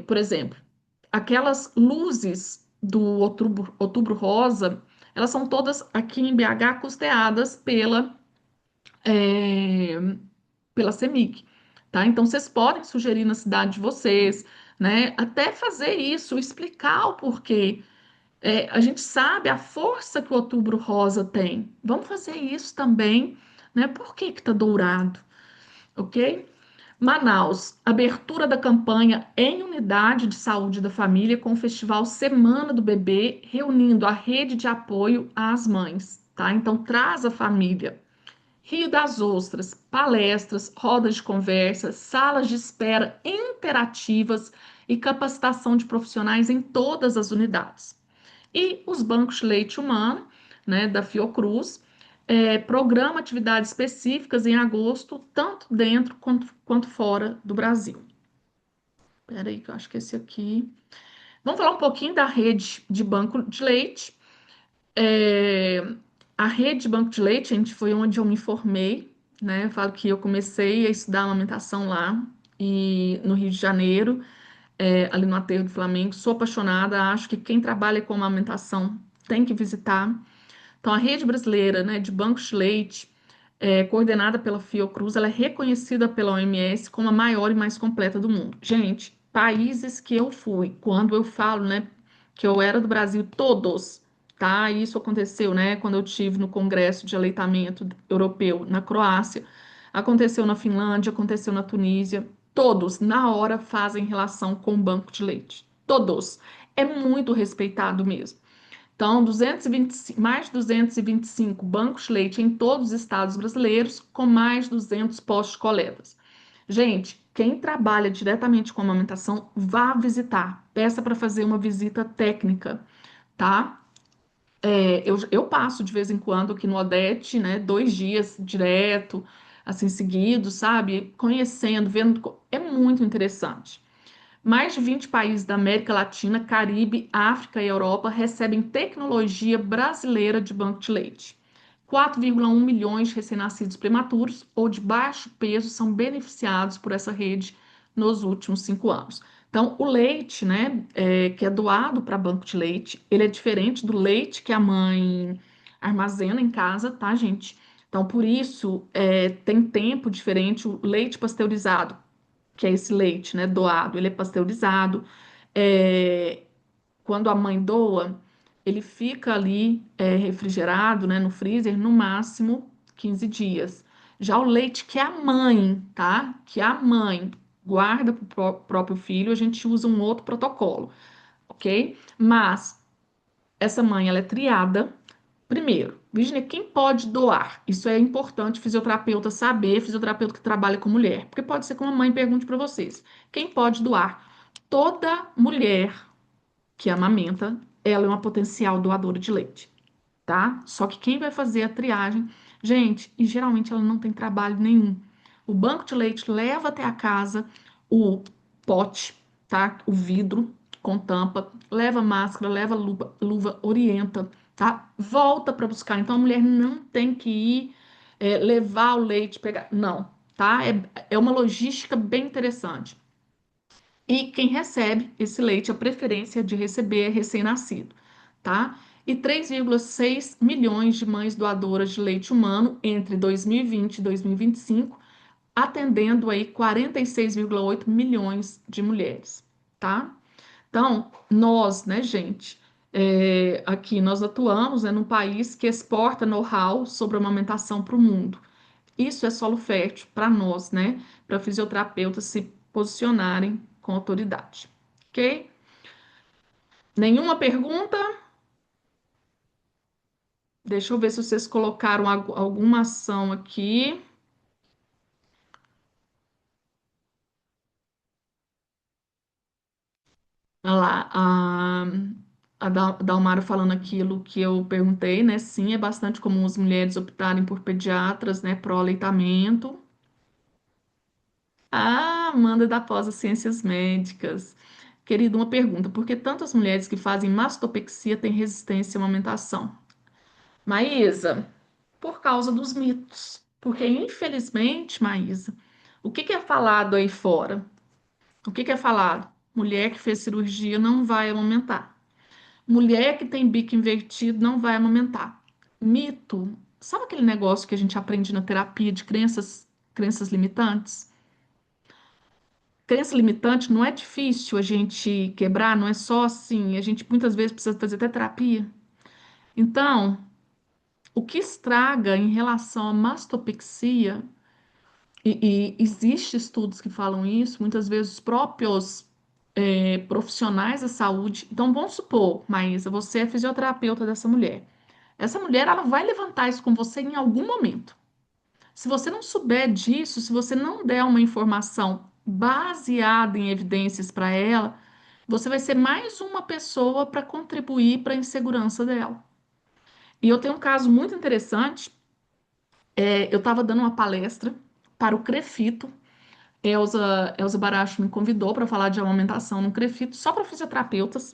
[SPEAKER 1] Por exemplo, aquelas luzes do Outubro Rosa, elas são todas aqui em BH custeadas é, pela CEMIG, tá? Então, vocês podem sugerir na cidade de vocês, né? Até fazer isso, explicar o porquê. A gente sabe a força que o Outubro Rosa tem. Vamos fazer isso também, né? Por que que tá dourado, ok? Manaus, abertura da campanha em unidade de saúde da família com o festival Semana do Bebê, reunindo a rede de apoio às mães, tá? Então, traz a família. Rio das Ostras, palestras, rodas de conversa, salas de espera interativas e capacitação de profissionais em todas as unidades. E os bancos de leite humano, né, da Fiocruz, programa atividades específicas em agosto, tanto dentro quanto fora do Brasil. Espera aí, que eu acho que esse aqui. Vamos falar um pouquinho da rede de banco de leite. É, a rede de banco de leite, gente, foi onde eu me formei, né? Eu falo que eu comecei a estudar amamentação lá e no Rio de Janeiro, ali no Aterro do Flamengo. Sou apaixonada, acho que quem trabalha com amamentação tem que visitar. Então, a rede brasileira, né, de bancos de leite, coordenada pela Fiocruz, ela é reconhecida pela OMS como a maior e mais completa do mundo. Gente, países que eu fui, quando eu falo, né, que eu era do Brasil, todos, tá? Isso aconteceu, né, quando eu tive no Congresso de Aleitamento Europeu na Croácia, aconteceu na Finlândia, aconteceu na Tunísia, todos, na hora, fazem relação com o banco de leite. Todos. É muito respeitado mesmo. Então, 225, mais de 225 bancos de leite em todos os estados brasileiros, com mais de 200 postos de coletas. Gente, quem trabalha diretamente com amamentação, vá visitar. Peça para fazer uma visita técnica, tá? Eu passo de vez em quando aqui no Odete, né? 2 dias direto, assim, seguidos, sabe? Conhecendo, vendo. É muito interessante. Mais de 20 países da América Latina, Caribe, África e Europa recebem tecnologia brasileira de banco de leite. 4,1 milhões de recém-nascidos prematuros ou de baixo peso são beneficiados por essa rede nos últimos 5 anos. Então, o leite, né, que é doado para banco de leite, ele é diferente do leite que a mãe armazena em casa, tá, gente? Então, por isso, tem tempo diferente. O leite pasteurizado, que é esse leite, né, doado, ele é pasteurizado. É, Quando a mãe doa, ele fica ali refrigerado, né, no freezer, no máximo 15 dias. Já o leite que a mãe, tá? Que a mãe guarda para o próprio filho, a gente usa um outro protocolo, ok? Mas essa mãe, ela é triada. Primeiro, Virginia, quem pode doar? Isso é importante, fisioterapeuta saber, fisioterapeuta que trabalha com mulher, porque pode ser que uma mãe pergunte para vocês: quem pode doar? Toda mulher que amamenta, ela é uma potencial doadora de leite, tá? Só que quem vai fazer a triagem, gente, e geralmente ela não tem trabalho nenhum. O banco de leite leva até a casa o pote, tá? O vidro com tampa, leva máscara, leva luva, orienta, tá? Volta para buscar. Então a mulher não tem que ir levar o leite, pegar. Não, tá? É uma logística bem interessante. E quem recebe esse leite, a preferência de receber é recém-nascido, tá? E 3,6 milhões de mães doadoras de leite humano entre 2020 e 2025, atendendo aí 46,8 milhões de mulheres, tá? Então, nós, né, gente, aqui nós atuamos, né, num país que exporta know-how sobre amamentação para o mundo. Isso é solo fértil para nós, né? Para fisioterapeutas se posicionarem com autoridade. Ok? Nenhuma pergunta? Deixa eu ver se vocês colocaram alguma ação aqui. Olha lá, a Dalmara falando aquilo que eu perguntei, né? Sim, é bastante comum as mulheres optarem por pediatras, né, pró-aleitamento. Ah, Amanda da pós Ciências Médicas. Querido, uma pergunta. Por que tantas mulheres que fazem mastopexia têm resistência à amamentação? Maísa, por causa dos mitos. Porque, infelizmente, Maísa, o que que é falado aí fora? O que que é falado? Mulher que fez cirurgia não vai amamentar. Mulher que tem bico invertido não vai amamentar. Mito. Sabe aquele negócio que a gente aprende na terapia de crenças limitantes? Crença limitante não é difícil a gente quebrar, não é só assim. A gente muitas vezes precisa fazer até terapia. Então, o que estraga em relação à mastopexia, e existe estudos que falam isso, muitas vezes os próprios profissionais da saúde. Então, vamos supor, Maísa, você é fisioterapeuta dessa mulher. Essa mulher, ela vai levantar isso com você em algum momento. Se você não souber disso, se você não der uma informação baseada em evidências para ela, você vai ser mais uma pessoa para contribuir para a insegurança dela. E eu tenho um caso muito interessante. Eu estava dando uma palestra para o Crefito. Elza Baracho me convidou para falar de amamentação no Crefito, só para fisioterapeutas.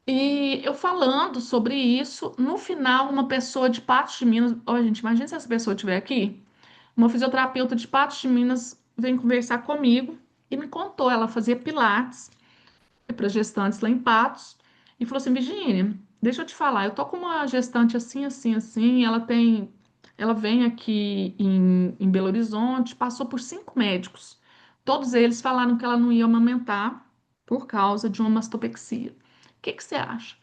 [SPEAKER 1] E eu falando sobre isso, no final, uma pessoa de Patos de Minas. Ó, gente, imagina se essa pessoa estiver aqui. Uma fisioterapeuta de Patos de Minas veio conversar comigo e me contou. Ela fazia pilates para gestantes lá em Patos e falou assim: Virginia, deixa eu te falar, eu tô com uma gestante assim, assim, assim. Ela vem aqui em Belo Horizonte, passou por 5 médicos. Todos eles falaram que ela não ia amamentar por causa de uma mastopexia. O que que você acha?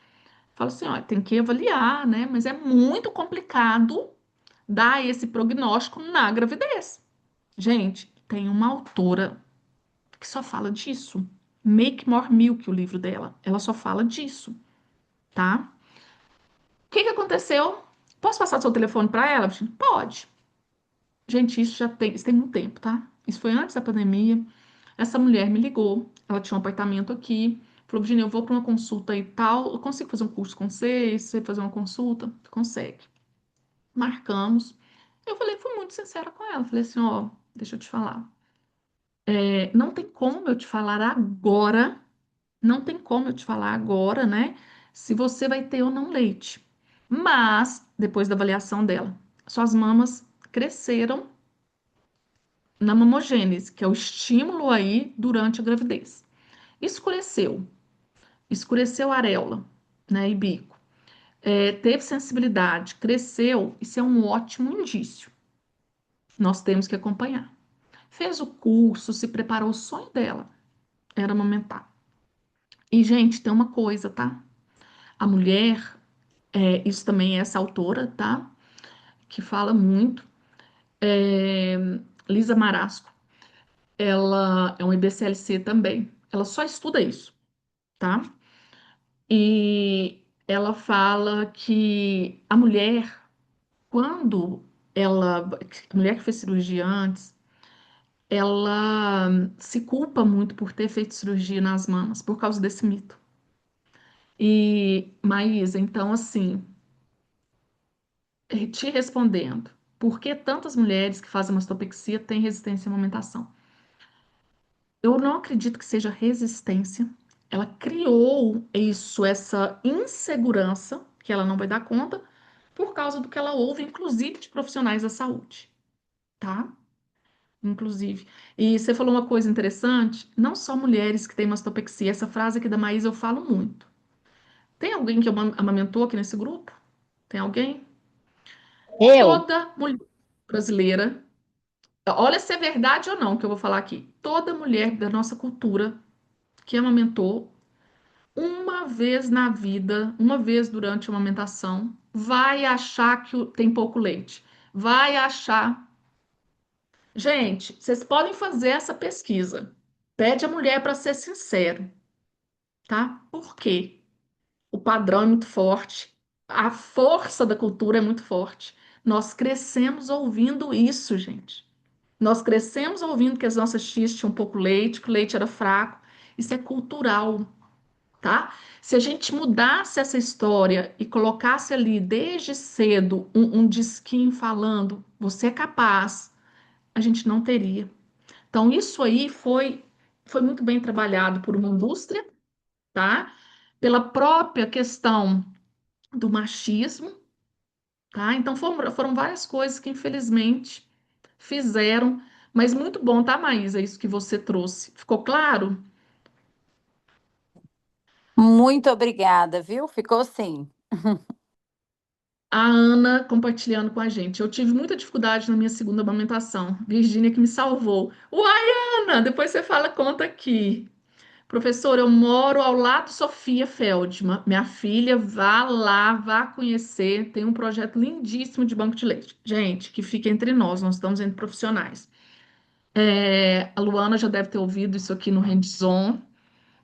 [SPEAKER 1] Fala assim, ó, tem que avaliar, né? Mas é muito complicado dar esse prognóstico na gravidez. Gente, tem uma autora que só fala disso. Make More Milk, o livro dela. Ela só fala disso, tá? O que que aconteceu? Posso passar seu telefone para ela? Pode. Gente, isso tem muito tempo, tá? Isso foi antes da pandemia. Essa mulher me ligou, ela tinha um apartamento aqui, falou, Virginia, eu vou para uma consulta e tal, eu consigo fazer um curso com você, você fazer uma consulta? Consegue. Marcamos. Eu falei, fui muito sincera com ela, falei assim, ó, deixa eu te falar. Não tem como eu te falar agora, não tem como eu te falar agora, né? Se você vai ter ou não leite. Mas, depois da avaliação dela, suas mamas cresceram na mamogênese, que é o estímulo aí durante a gravidez. Escureceu, escureceu a areola, né, e bico. Teve sensibilidade, cresceu, isso é um ótimo indício. Nós temos que acompanhar. Fez o curso, se preparou, o sonho dela era amamentar. E, gente, tem uma coisa, tá? A mulher, isso também é essa autora, tá? Que fala muito, é, Lisa Marasco. Ela é um IBCLC também. Ela só estuda isso, tá? E ela fala que a mulher, quando a mulher que fez cirurgia antes, ela se culpa muito por ter feito cirurgia nas mamas, por causa desse mito. E, Maísa, então, assim, te respondendo, por que tantas mulheres que fazem mastopexia têm resistência à amamentação? Eu não acredito que seja resistência. Ela criou isso, essa insegurança, que ela não vai dar conta, por causa do que ela ouve, inclusive de profissionais da saúde, tá? Inclusive. E você falou uma coisa interessante, não só mulheres que têm mastopexia, essa frase aqui da Maísa eu falo muito. Tem alguém que amamentou aqui nesse grupo? Tem alguém?
[SPEAKER 2] Eu?
[SPEAKER 1] Toda mulher brasileira, olha se é verdade ou não que eu vou falar aqui. Toda mulher da nossa cultura que amamentou uma vez na vida, uma vez durante a amamentação, vai achar que tem pouco leite. Vai achar. Gente, vocês podem fazer essa pesquisa. Pede a mulher para ser sincero, tá? Por quê? O padrão é muito forte. a força da cultura é muito forte. Nós crescemos ouvindo isso, gente. Nós crescemos ouvindo que as nossas tias tinham pouco leite, que o leite era fraco. Isso é cultural, tá? Se a gente mudasse essa história e colocasse ali desde cedo um disquinho falando, você é capaz, a gente não teria. Então, isso aí foi muito bem trabalhado por uma indústria, tá? Pela própria questão do machismo, tá? Então, foram várias coisas que, infelizmente, fizeram, mas muito bom, tá, Maísa, isso que você trouxe. Ficou claro?
[SPEAKER 2] Muito obrigada, viu? Ficou sim.
[SPEAKER 1] A Ana compartilhando com a gente. Eu tive muita dificuldade na minha segunda amamentação. Virgínia que me salvou. Uai, Ana, depois você fala, conta aqui. Professor, eu moro ao lado de Sofia Feldman. Minha filha, vá lá, vá conhecer. Tem um projeto lindíssimo de banco de leite. Gente, que fica entre nós estamos entre profissionais. A Luana já deve ter ouvido isso aqui no Hands-On.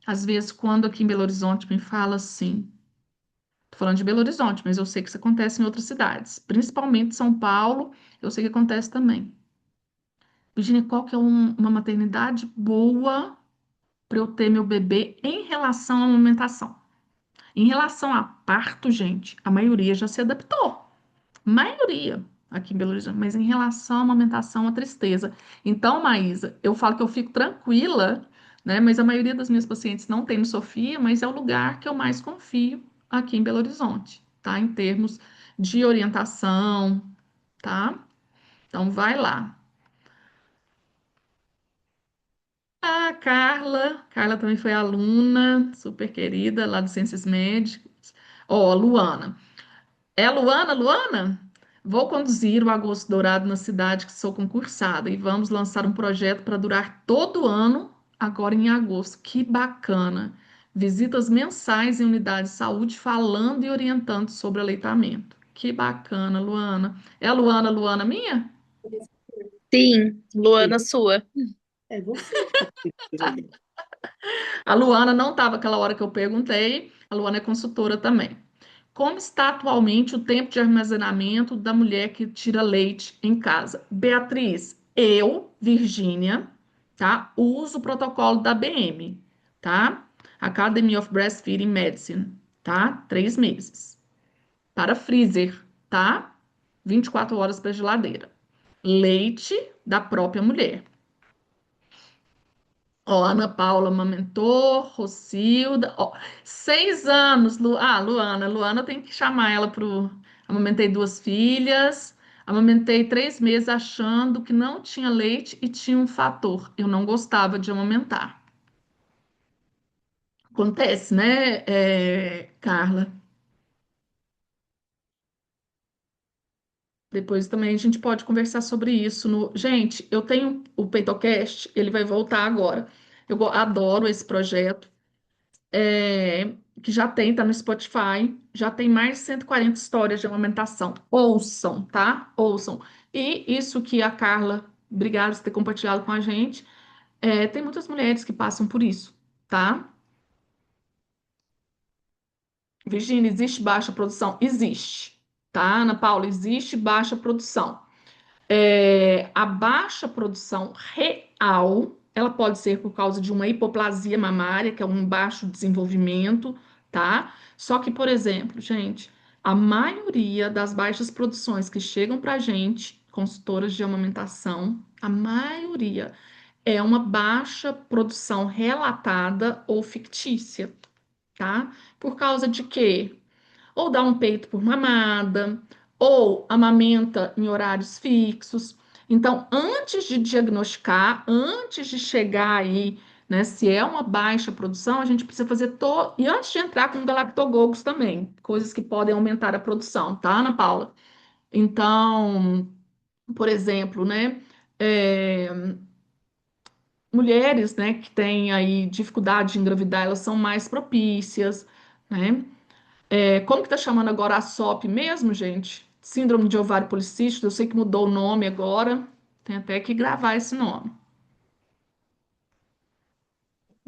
[SPEAKER 1] Às vezes, quando aqui em Belo Horizonte me fala assim, tô falando de Belo Horizonte, mas eu sei que isso acontece em outras cidades, principalmente São Paulo, eu sei que acontece também. Virginia, qual que é uma maternidade boa para eu ter meu bebê em relação à amamentação? Em relação a parto, gente, a maioria já se adaptou. Maioria aqui em Belo Horizonte, mas em relação à amamentação, a tristeza. Então, Maísa, eu falo que eu fico tranquila, né? Mas a maioria das minhas pacientes não tem no Sofia, mas é o lugar que eu mais confio aqui em Belo Horizonte, tá? Em termos de orientação, tá? Então, vai lá. A Carla também foi aluna, super querida, lá do Ciências Médicas. Ó, Luana. É a Luana, Luana? Vou conduzir o Agosto Dourado na cidade que sou concursada e vamos lançar um projeto para durar todo ano, agora em agosto. Que bacana! Visitas mensais em unidades de saúde falando e orientando sobre aleitamento. Que bacana, Luana. É a Luana, Luana minha?
[SPEAKER 3] Sim, Luana sua.
[SPEAKER 1] A Luana não estava aquela hora que eu perguntei. A Luana é consultora também. Como está atualmente o tempo de armazenamento da mulher que tira leite em casa? Beatriz, eu, Virgínia, tá? Uso o protocolo da BM, tá? Academy of Breastfeeding Medicine, tá? 3 meses. Para freezer, tá? 24 horas para geladeira. Leite da própria mulher. Ó, Ana Paula amamentou, Rocilda, ó, 6 anos, Luana, Luana tem que chamar ela pro, amamentei 2 filhas, amamentei 3 meses achando que não tinha leite e tinha um fator, eu não gostava de amamentar. Acontece, né, Carla? Depois também a gente pode conversar sobre isso. Gente, eu tenho o PeitoCast, ele vai voltar agora. Adoro esse projeto. Que já tem, tá no Spotify, já tem mais de 140 histórias de amamentação. Ouçam, tá? Ouçam. E isso que a Carla, obrigada por ter compartilhado com a gente, tem muitas mulheres que passam por isso, tá? Virginia, existe baixa produção? Existe, tá? Ana Paula, existe baixa produção. A baixa produção real, ela pode ser por causa de uma hipoplasia mamária, que é um baixo desenvolvimento, tá? Só que, por exemplo, gente, a maioria das baixas produções que chegam pra gente, consultoras de amamentação, a maioria é uma baixa produção relatada ou fictícia, tá? Por causa de quê? Ou dá um peito por mamada, ou amamenta em horários fixos. Então, antes de diagnosticar, antes de chegar aí, né, se é uma baixa produção, a gente precisa fazer todo. E antes de entrar com galactogogos também, coisas que podem aumentar a produção, tá, Ana Paula? Então, por exemplo, né, mulheres, né, que têm aí dificuldade de engravidar, elas são mais propícias, né? Como que tá chamando agora a SOP mesmo, gente? Síndrome de ovário policístico, eu sei que mudou o nome agora, tem até que gravar esse nome.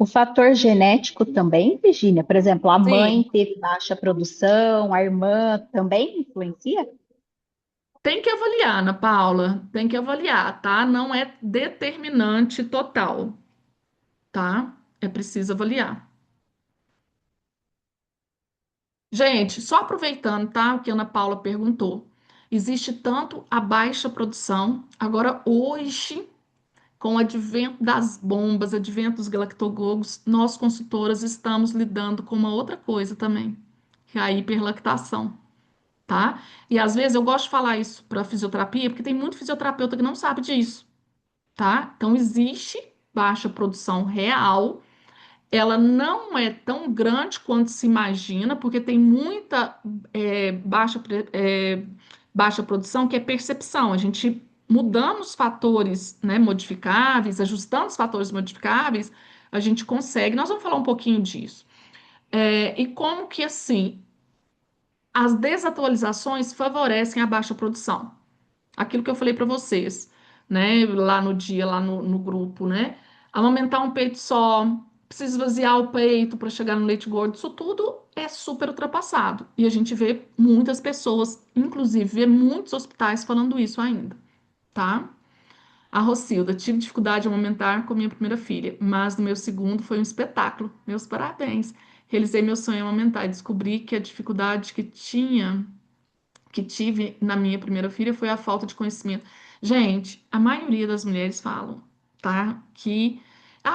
[SPEAKER 4] O fator genético também, Virginia? Por exemplo, a mãe
[SPEAKER 1] Sim,
[SPEAKER 4] teve baixa produção, a irmã também influencia?
[SPEAKER 1] tem que avaliar, Ana Paula, tem que avaliar, tá? Não é determinante total, tá? É preciso avaliar. Gente, só aproveitando, tá? O que a Ana Paula perguntou. Existe tanto a baixa produção, agora hoje, com o advento das bombas, advento dos galactogogos, nós consultoras estamos lidando com uma outra coisa também, que é a hiperlactação, tá? E às vezes eu gosto de falar isso para fisioterapia, porque tem muito fisioterapeuta que não sabe disso, tá? Então existe baixa produção real, ela não é tão grande quanto se imagina, porque tem muita baixa produção que é percepção. A gente mudando os fatores, né, modificáveis, ajustando os fatores modificáveis, a gente consegue. Nós vamos falar um pouquinho disso. E como que assim as desatualizações favorecem a baixa produção? Aquilo que eu falei para vocês, né, lá no dia, lá no grupo, né? Amamentar um peito só, precisa esvaziar o peito para chegar no leite gordo, isso tudo é super ultrapassado. E a gente vê muitas pessoas, inclusive vê muitos hospitais falando isso ainda, tá? A Rocilda, tive dificuldade de amamentar com minha primeira filha, mas no meu segundo foi um espetáculo. Meus parabéns. Realizei meu sonho em amamentar e descobri que a dificuldade que tive na minha primeira filha foi a falta de conhecimento. Gente, a maioria das mulheres falam, tá? Que,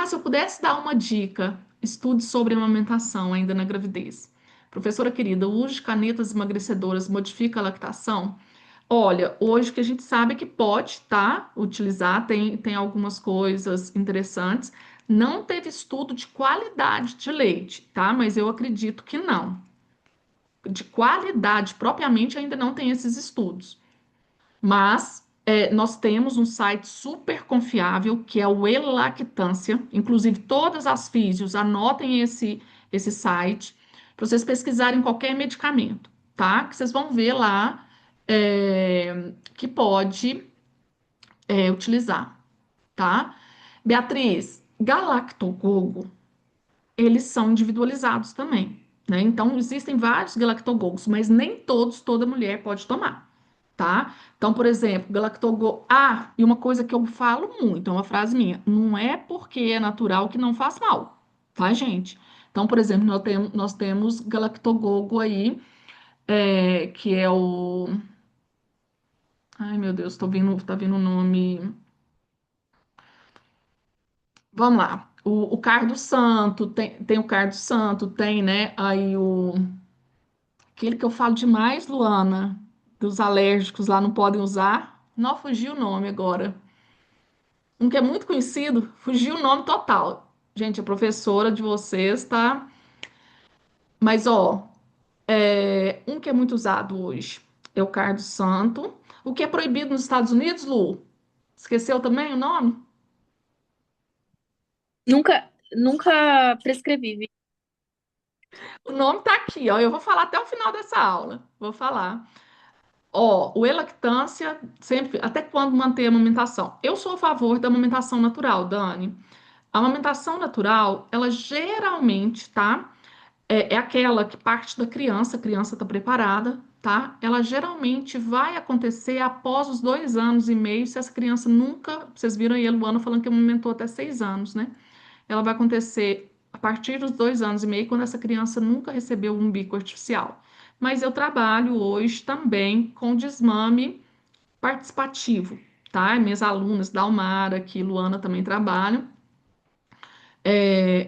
[SPEAKER 1] se eu pudesse dar uma dica, estude sobre amamentação ainda na gravidez. Professora querida, o uso de canetas emagrecedoras modifica a lactação? Olha, hoje o que a gente sabe é que pode, tá? Utilizar, tem algumas coisas interessantes. Não teve estudo de qualidade de leite, tá? Mas eu acredito que não. De qualidade propriamente ainda não tem esses estudos. Mas nós temos um site super confiável que é o Elactância. Inclusive, todas as físios anotem esse site para vocês pesquisarem qualquer medicamento, tá? Que vocês vão ver lá que pode utilizar, tá? Beatriz, galactogogo, eles são individualizados também, né? Então, existem vários galactogogos, mas nem todos, toda mulher pode tomar, tá? Então, por exemplo, galactogogo. E uma coisa que eu falo muito, é uma frase minha: não é porque é natural que não faz mal, tá, gente? Então, por exemplo, nós temos galactogogo aí, que é o. Ai, meu Deus, tá vindo o nome. Vamos lá. O Cardo Santo, tem o Cardo Santo, tem, né? Aí aquele que eu falo demais, Luana, dos alérgicos lá não podem usar. Não fugiu o nome agora. Um que é muito conhecido, fugiu o nome total. Gente, a professora de vocês, tá? Mas, ó, um que é muito usado hoje é o Cardo Santo. O que é proibido nos Estados Unidos, Lu? Esqueceu também o nome?
[SPEAKER 3] Nunca prescrevi.
[SPEAKER 1] O nome tá aqui, ó. Eu vou falar até o final dessa aula. Vou falar. Ó, o elactância, sempre, até quando manter a amamentação? Eu sou a favor da amamentação natural, Dani. A amamentação natural, ela geralmente, tá? É aquela que parte da criança, a criança está preparada, tá? Ela geralmente vai acontecer após os 2 anos e meio, se essa criança nunca. Vocês viram aí a Luana falando que amamentou até 6 anos, né? Ela vai acontecer a partir dos 2 anos e meio, quando essa criança nunca recebeu um bico artificial. Mas eu trabalho hoje também com desmame participativo, tá? Minhas alunas, Dalmara, aqui, Luana também trabalham.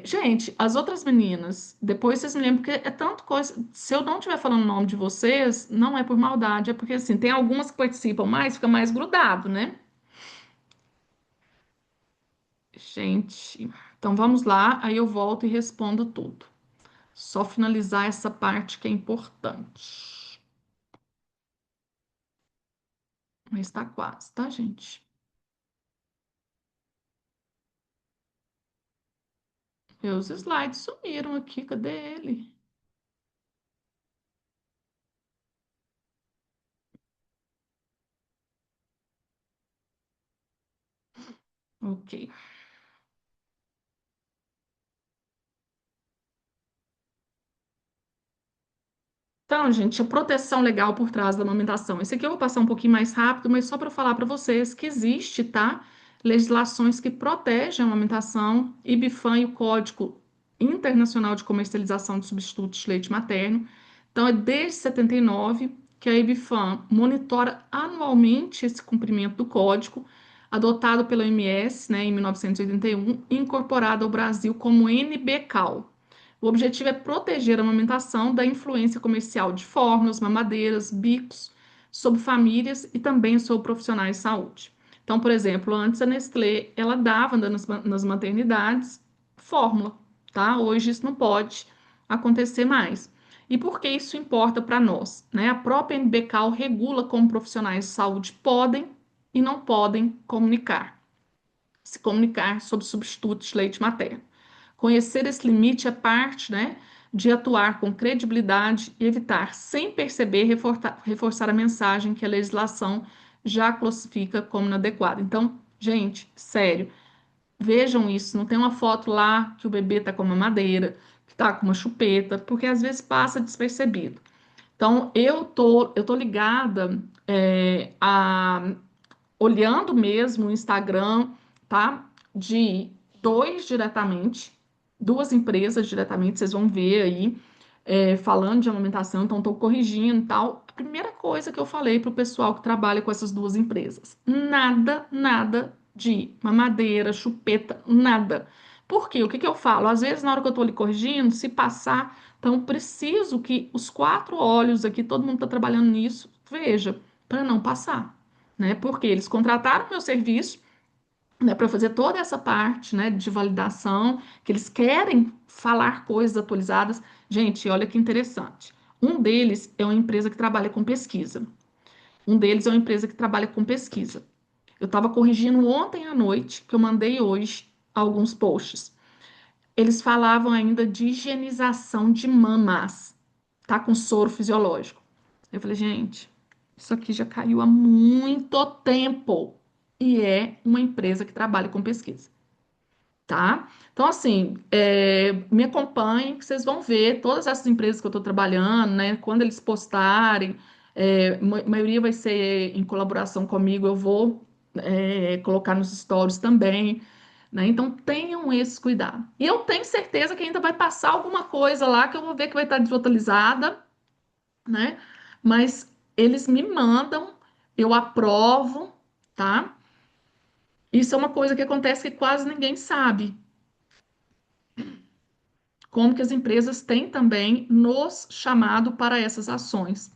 [SPEAKER 1] Gente, as outras meninas, depois vocês me lembram, porque é tanto coisa. Se eu não estiver falando o nome de vocês, não é por maldade, é porque assim, tem algumas que participam mais, fica mais grudado, né? Gente, então vamos lá, aí eu volto e respondo tudo. Só finalizar essa parte que é importante. Mas tá quase, tá, gente? Meus slides sumiram aqui, cadê ele? Ok. Então, gente, a proteção legal por trás da amamentação. Esse aqui eu vou passar um pouquinho mais rápido, mas só para falar para vocês que existe, tá? Legislações que protegem a amamentação, IBFAM e o Código Internacional de Comercialização de Substitutos de Leite Materno. Então, é desde 79 que a IBFAM monitora anualmente esse cumprimento do código, adotado pela OMS, né, em 1981, e incorporado ao Brasil como NBCAL. O objetivo é proteger a amamentação da influência comercial de fórmulas, mamadeiras, bicos sobre famílias e também sobre profissionais de saúde. Então, por exemplo, antes a Nestlé, ela dava nas maternidades fórmula, tá? Hoje isso não pode acontecer mais. E por que isso importa para nós, né? A própria NBCAL regula como profissionais de saúde podem e não podem se comunicar sobre substitutos de leite materno. Conhecer esse limite é parte, né, de atuar com credibilidade e evitar, sem perceber, reforçar a mensagem que a legislação já classifica como inadequada. Então, gente, sério, vejam isso. Não tem uma foto lá que o bebê está com uma madeira, que está com uma chupeta, porque às vezes passa despercebido. Então, eu tô ligada a olhando mesmo o Instagram, tá? De dois diretamente, duas empresas diretamente, vocês vão ver aí, falando de amamentação, então estou corrigindo e tal. A primeira coisa que eu falei para o pessoal que trabalha com essas duas empresas: nada, nada de mamadeira, chupeta, nada. Por quê? O que que eu falo? Às vezes, na hora que eu estou ali corrigindo, se passar, então preciso que os quatro olhos aqui, todo mundo está trabalhando nisso, veja, para não passar, né? Porque eles contrataram meu serviço, né, para fazer toda essa parte, né, de validação, que eles querem falar coisas atualizadas. Gente, olha que interessante. Um deles é uma empresa que trabalha com pesquisa. Um deles é uma empresa que trabalha com pesquisa. Eu estava corrigindo ontem à noite, que eu mandei hoje alguns posts. Eles falavam ainda de higienização de mamas, tá? Com soro fisiológico. Eu falei, gente, isso aqui já caiu há muito tempo. E é uma empresa que trabalha com pesquisa, tá? Então, assim, me acompanhem, que vocês vão ver todas essas empresas que eu estou trabalhando, né? Quando eles postarem, a maioria vai ser em colaboração comigo, eu vou, colocar nos stories também, né? Então, tenham esse cuidado. E eu tenho certeza que ainda vai passar alguma coisa lá que eu vou ver que vai estar desatualizada, né? Mas eles me mandam, eu aprovo, tá? Isso é uma coisa que acontece que quase ninguém sabe. Como que as empresas têm também nos chamado para essas ações,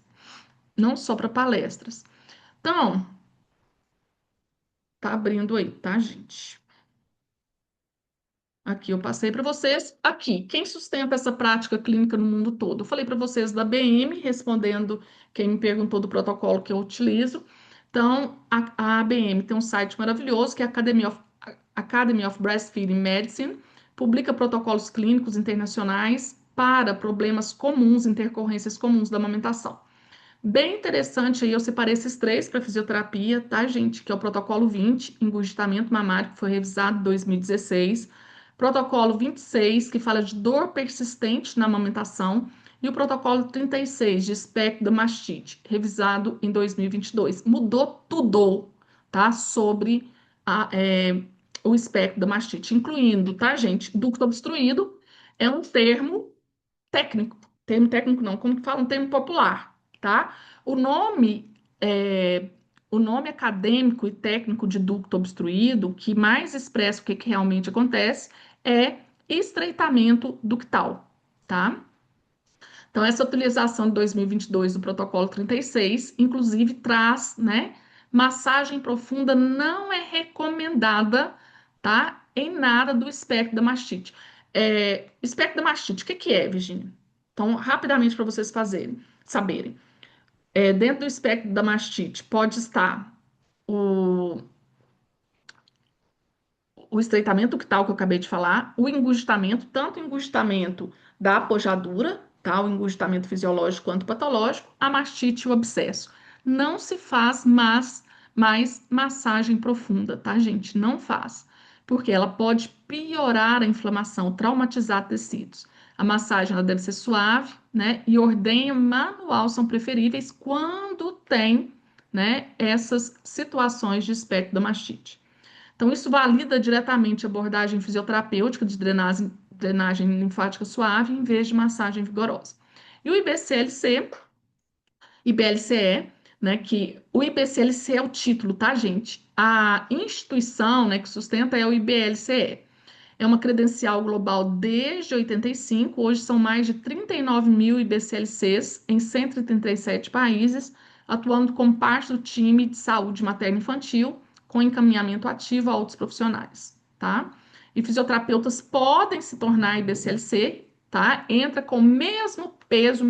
[SPEAKER 1] não só para palestras. Então, tá abrindo aí, tá, gente? Aqui eu passei para vocês. Aqui, quem sustenta essa prática clínica no mundo todo? Eu falei para vocês da BM, respondendo quem me perguntou do protocolo que eu utilizo. Então, a ABM tem um site maravilhoso que é a Academy of Breastfeeding Medicine, publica protocolos clínicos internacionais para problemas comuns, intercorrências comuns da amamentação. Bem interessante aí, eu separei esses três para fisioterapia, tá, gente? Que é o protocolo 20, engurgitamento mamário, que foi revisado em 2016. Protocolo 26, que fala de dor persistente na amamentação. E o protocolo 36, de espectro da mastite, revisado em 2022. Mudou tudo, tá? Sobre o espectro da mastite, incluindo, tá, gente? Ducto obstruído é um termo técnico não, como que fala? Um termo popular, tá? O nome, é, o nome acadêmico e técnico de ducto obstruído, que mais expressa o que realmente acontece, é estreitamento ductal, tá? Então, essa utilização de 2022 do protocolo 36, inclusive, traz, né, massagem profunda não é recomendada, tá? Em nada do espectro da mastite. Espectro da mastite, o que que é, Virginia? Então, rapidamente para vocês saberem. Dentro do espectro da mastite pode estar o, o estreitamento ductal que eu acabei de falar, o engurgitamento, tanto o engurgitamento da apojadura, tá? O engurgitamento fisiológico quanto patológico, a mastite e o abscesso. Não se faz mais massagem profunda, tá, gente? Não faz, porque ela pode piorar a inflamação, traumatizar tecidos. A massagem ela deve ser suave, né? E ordenha manual são preferíveis quando tem, né, essas situações de espectro da mastite. Então, isso valida diretamente a abordagem fisioterapêutica de drenagem linfática suave em vez de massagem vigorosa. E o IBLCE, né, que o IBCLC é o título, tá, gente? A instituição, né, que sustenta é o IBLCE. É uma credencial global desde 85, hoje são mais de 39 mil IBCLCs em 137 países, atuando como parte do time de saúde materno-infantil, com encaminhamento ativo a outros profissionais, tá? E fisioterapeutas podem se tornar IBCLC, tá? Entra com o mesmo peso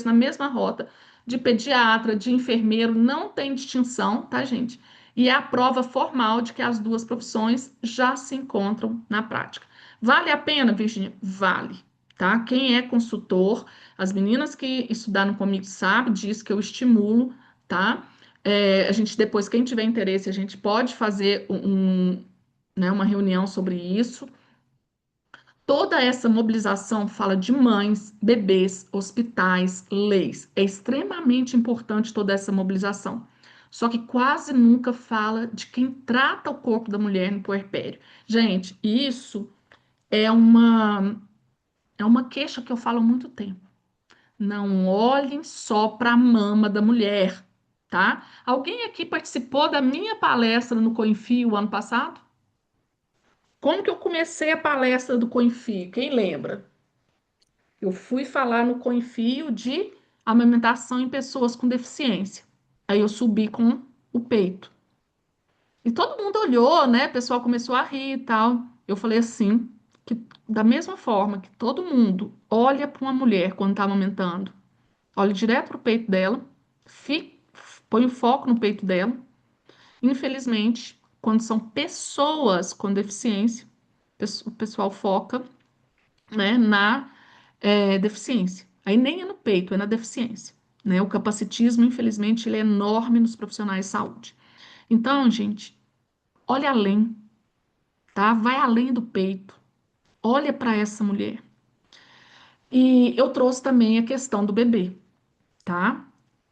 [SPEAKER 1] na mesma rota de pediatra, de enfermeiro, não tem distinção, tá, gente? E é a prova formal de que as duas profissões já se encontram na prática. Vale a pena, Virginia? Vale, tá? Quem é consultor, as meninas que estudaram comigo sabem disso que eu estimulo, tá? A gente depois, quem tiver interesse, a gente pode fazer né, uma reunião sobre isso. Toda essa mobilização fala de mães, bebês, hospitais, leis. É extremamente importante toda essa mobilização. Só que quase nunca fala de quem trata o corpo da mulher no puerpério. Gente, isso é uma queixa que eu falo há muito tempo. Não olhem só para a mama da mulher, tá? Alguém aqui participou da minha palestra no Coinfio ano passado? Como que eu comecei a palestra do Coinfio? Quem lembra? Eu fui falar no Coinfio de amamentação em pessoas com deficiência. Aí eu subi com o peito. E todo mundo olhou, né? O pessoal começou a rir e tal. Eu falei assim, que da mesma forma que todo mundo olha para uma mulher quando está amamentando, olha direto para o peito dela, fi- põe o foco no peito dela. Infelizmente, quando são pessoas com deficiência, o pessoal foca, né, na deficiência. Aí nem é no peito, é na deficiência. Né? O capacitismo, infelizmente, ele é enorme nos profissionais de saúde. Então, gente, olha além, tá? Vai além do peito. Olha para essa mulher. E eu trouxe também a questão do bebê, tá?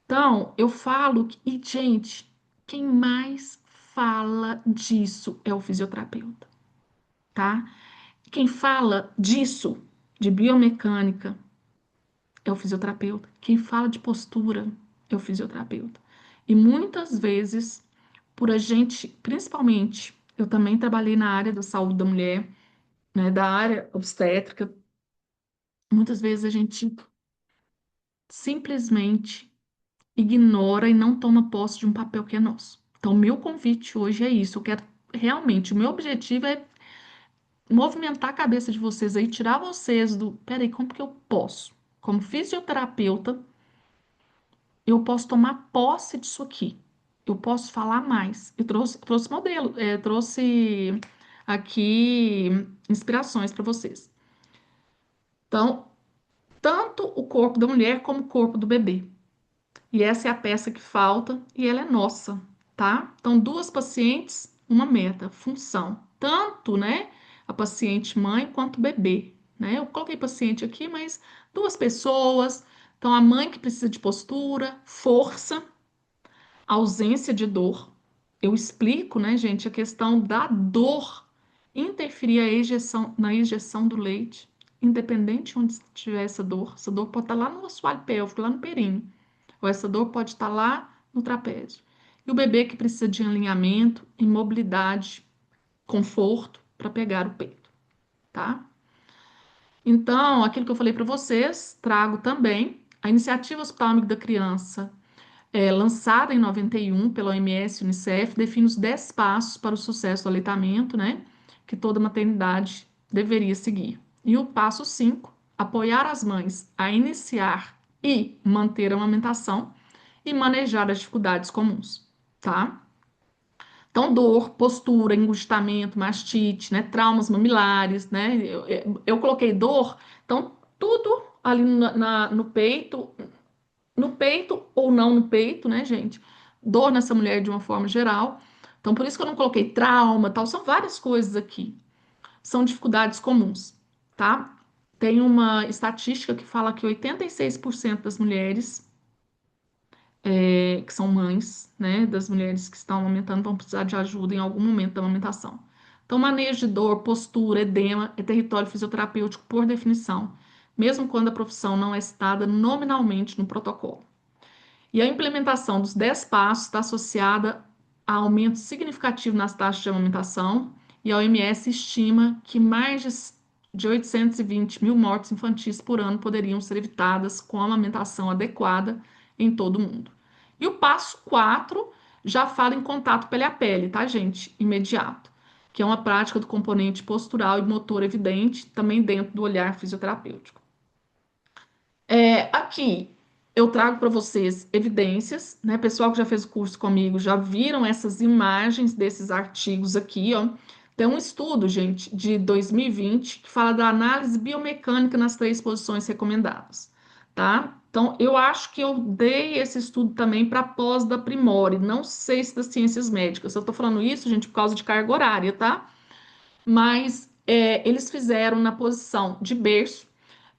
[SPEAKER 1] Então, eu falo que, e, gente, quem mais fala disso é o fisioterapeuta, tá? Quem fala disso, de biomecânica, é o fisioterapeuta. Quem fala de postura é o fisioterapeuta. E muitas vezes, por a gente, principalmente, eu também trabalhei na área da saúde da mulher, né, da área obstétrica, muitas vezes a gente simplesmente ignora e não toma posse de um papel que é nosso. Então, meu convite hoje é isso. Eu quero realmente, o meu objetivo é movimentar a cabeça de vocês aí, tirar vocês do, peraí, como que eu posso? Como fisioterapeuta, eu posso tomar posse disso aqui. Eu posso falar mais. Eu trouxe modelo, trouxe aqui inspirações para vocês. Então, tanto o corpo da mulher como o corpo do bebê. E essa é a peça que falta e ela é nossa, tá? Então, duas pacientes, uma meta, função. Tanto, né, a paciente mãe quanto o bebê, né? Eu coloquei paciente aqui, mas duas pessoas. Então, a mãe que precisa de postura, força, ausência de dor. Eu explico, né, gente, a questão da dor interferir na ejeção do leite, independente de onde estiver essa dor. Essa dor pode estar lá no assoalho pélvico, lá no períneo, ou essa dor pode estar lá no trapézio. E o bebê que precisa de alinhamento, imobilidade, conforto para pegar o peito, tá? Então, aquilo que eu falei para vocês, trago também a iniciativa Hospital Amigo da Criança lançada em 91 pela OMS e Unicef, define os 10 passos para o sucesso do aleitamento, né? Que toda maternidade deveria seguir. E o passo 5, apoiar as mães a iniciar e manter a amamentação e manejar as dificuldades comuns, tá? Então, dor, postura, engurgitamento, mastite, né? Traumas mamilares, né? Eu coloquei dor, então tudo ali no peito ou não no peito, né, gente? Dor nessa mulher de uma forma geral. Então, por isso que eu não coloquei trauma, tal. São várias coisas aqui. São dificuldades comuns, tá? tem uma estatística que fala que 86% das mulheres que são mães, né, das mulheres que estão amamentando, vão precisar de ajuda em algum momento da amamentação. Então, manejo de dor, postura, edema é território fisioterapêutico por definição, mesmo quando a profissão não é citada nominalmente no protocolo. E a implementação dos 10 passos está associada a aumento significativo nas taxas de amamentação, e a OMS estima que mais de 820 mil mortes infantis por ano poderiam ser evitadas com a amamentação adequada em todo o mundo. E o passo 4 já fala em contato pele a pele, tá, gente? Imediato, que é uma prática do componente postural e motor evidente, também dentro do olhar fisioterapêutico. Aqui eu trago para vocês evidências, né? Pessoal que já fez o curso comigo já viram essas imagens desses artigos aqui, ó. Tem um estudo, gente, de 2020 que fala da análise biomecânica nas 3 posições recomendadas, tá? Então, eu acho que eu dei esse estudo também para pós da Primore, não sei se das ciências médicas. Eu tô falando isso, gente, por causa de carga horária, tá? Mas eles fizeram na posição de berço.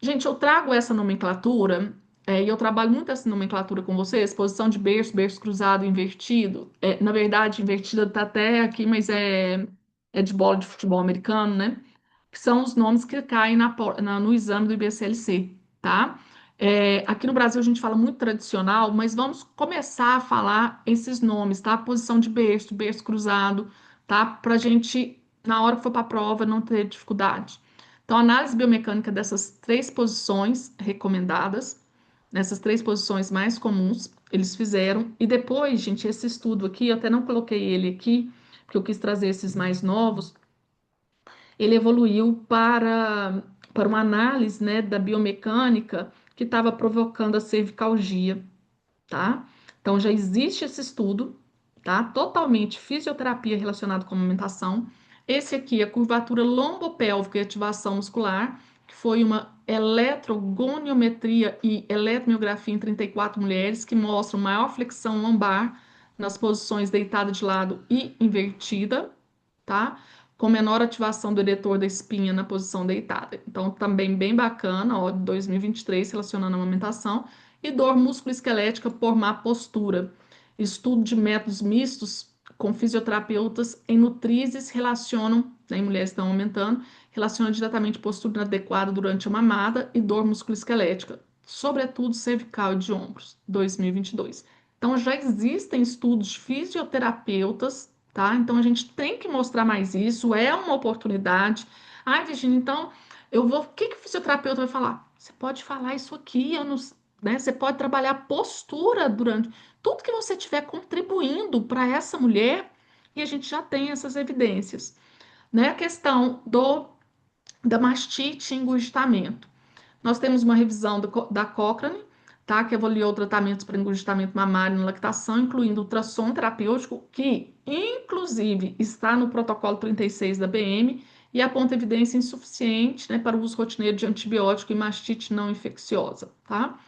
[SPEAKER 1] Gente, eu trago essa nomenclatura e eu trabalho muito essa nomenclatura com vocês, posição de berço, berço cruzado, invertido. Na verdade, invertida tá até aqui, mas é de bola de futebol americano, né? Que são os nomes que caem no exame do IBCLC, tá? Aqui no Brasil a gente fala muito tradicional, mas vamos começar a falar esses nomes, tá? Posição de berço, berço cruzado, tá? Pra gente, na hora que for para a prova, não ter dificuldade. Então, a análise biomecânica dessas 3 posições recomendadas, nessas 3 posições mais comuns, eles fizeram. E depois, gente, esse estudo aqui, eu até não coloquei ele aqui, porque eu quis trazer esses mais novos, ele evoluiu para uma análise, né, da biomecânica que estava provocando a cervicalgia, tá? Então já existe esse estudo, tá? Totalmente fisioterapia relacionada com a amamentação. Esse aqui é a curvatura lombopélvica e ativação muscular, que foi uma eletrogoniometria e eletromiografia em 34 mulheres, que mostram maior flexão lombar nas posições deitada de lado e invertida, tá? Com menor ativação do eretor da espinha na posição deitada. Então, também bem bacana, ó, de 2023, relacionando a amamentação. E dor musculoesquelética por má postura. Estudo de métodos mistos com fisioterapeutas em nutrizes relacionam, né, em mulheres que estão aumentando, relaciona diretamente postura inadequada durante a mamada e dor musculoesquelética, sobretudo cervical e de ombros, 2022. Então, já existem estudos de fisioterapeutas, tá? Então, a gente tem que mostrar mais isso, é uma oportunidade. Ai, Virginia, então, o que que o fisioterapeuta vai falar? Você pode falar isso aqui, eu não, né? Você pode trabalhar postura durante tudo que você estiver contribuindo para essa mulher, e a gente já tem essas evidências, né? A questão da mastite e engurgitamento. Nós temos uma revisão da Cochrane, tá, que avaliou tratamentos para engurgitamento mamário na lactação, incluindo ultrassom terapêutico, que inclusive está no protocolo 36 da BM e aponta evidência insuficiente, né, para o uso rotineiro de antibiótico e mastite não infecciosa, tá?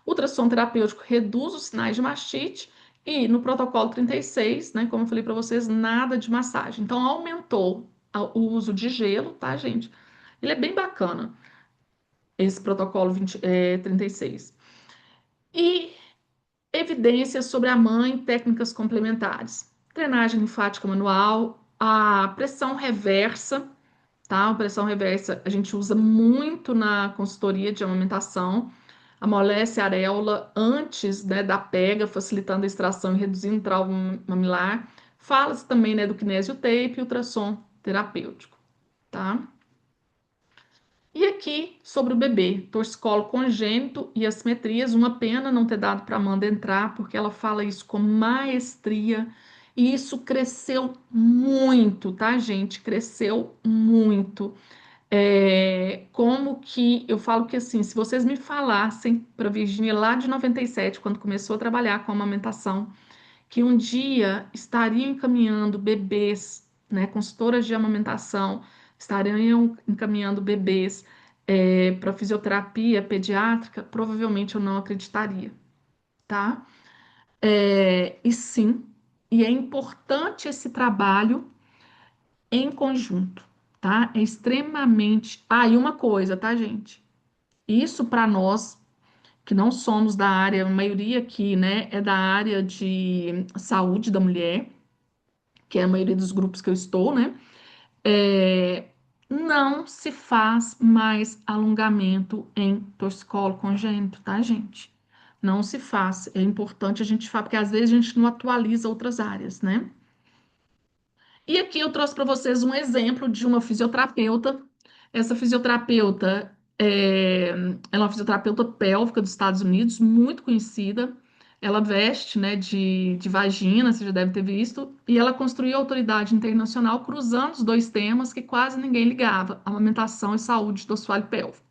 [SPEAKER 1] Ultrassom terapêutico reduz os sinais de mastite e no protocolo 36, né, como eu falei para vocês, nada de massagem. Então aumentou o uso de gelo, tá, gente? Ele é bem bacana esse protocolo 36. E evidências sobre a mãe, técnicas complementares. Drenagem linfática manual, a pressão reversa, tá? A pressão reversa a gente usa muito na consultoria de amamentação. Amolece a areola antes, né, da pega, facilitando a extração e reduzindo o trauma mamilar. Fala-se também, né, do kinesiotape e ultrassom terapêutico, tá? E aqui, sobre o bebê, torcicolo congênito e assimetrias, uma pena não ter dado para a Amanda entrar, porque ela fala isso com maestria, e isso cresceu muito, tá, gente? Cresceu muito. Como que eu falo que assim, se vocês me falassem para Virgínia lá de 97, quando começou a trabalhar com amamentação, que um dia estariam encaminhando bebês, né, consultoras de amamentação, estariam encaminhando bebês para fisioterapia pediátrica, provavelmente eu não acreditaria, tá? E sim, e é importante esse trabalho em conjunto, tá? É extremamente. Ah, e uma coisa, tá, gente? Isso para nós que não somos da área, a maioria aqui, né, é da área de saúde da mulher, que é a maioria dos grupos que eu estou, né? É, não se faz mais alongamento em torcicolo congênito, tá, gente? Não se faz. É importante a gente falar, porque às vezes a gente não atualiza outras áreas, né? E aqui eu trouxe para vocês um exemplo de uma fisioterapeuta. Essa fisioterapeuta ela é uma fisioterapeuta pélvica dos Estados Unidos, muito conhecida. Ela veste, né, de vagina, você já deve ter visto, e ela construiu a autoridade internacional cruzando os dois temas que quase ninguém ligava: amamentação e saúde do assoalho pélvico.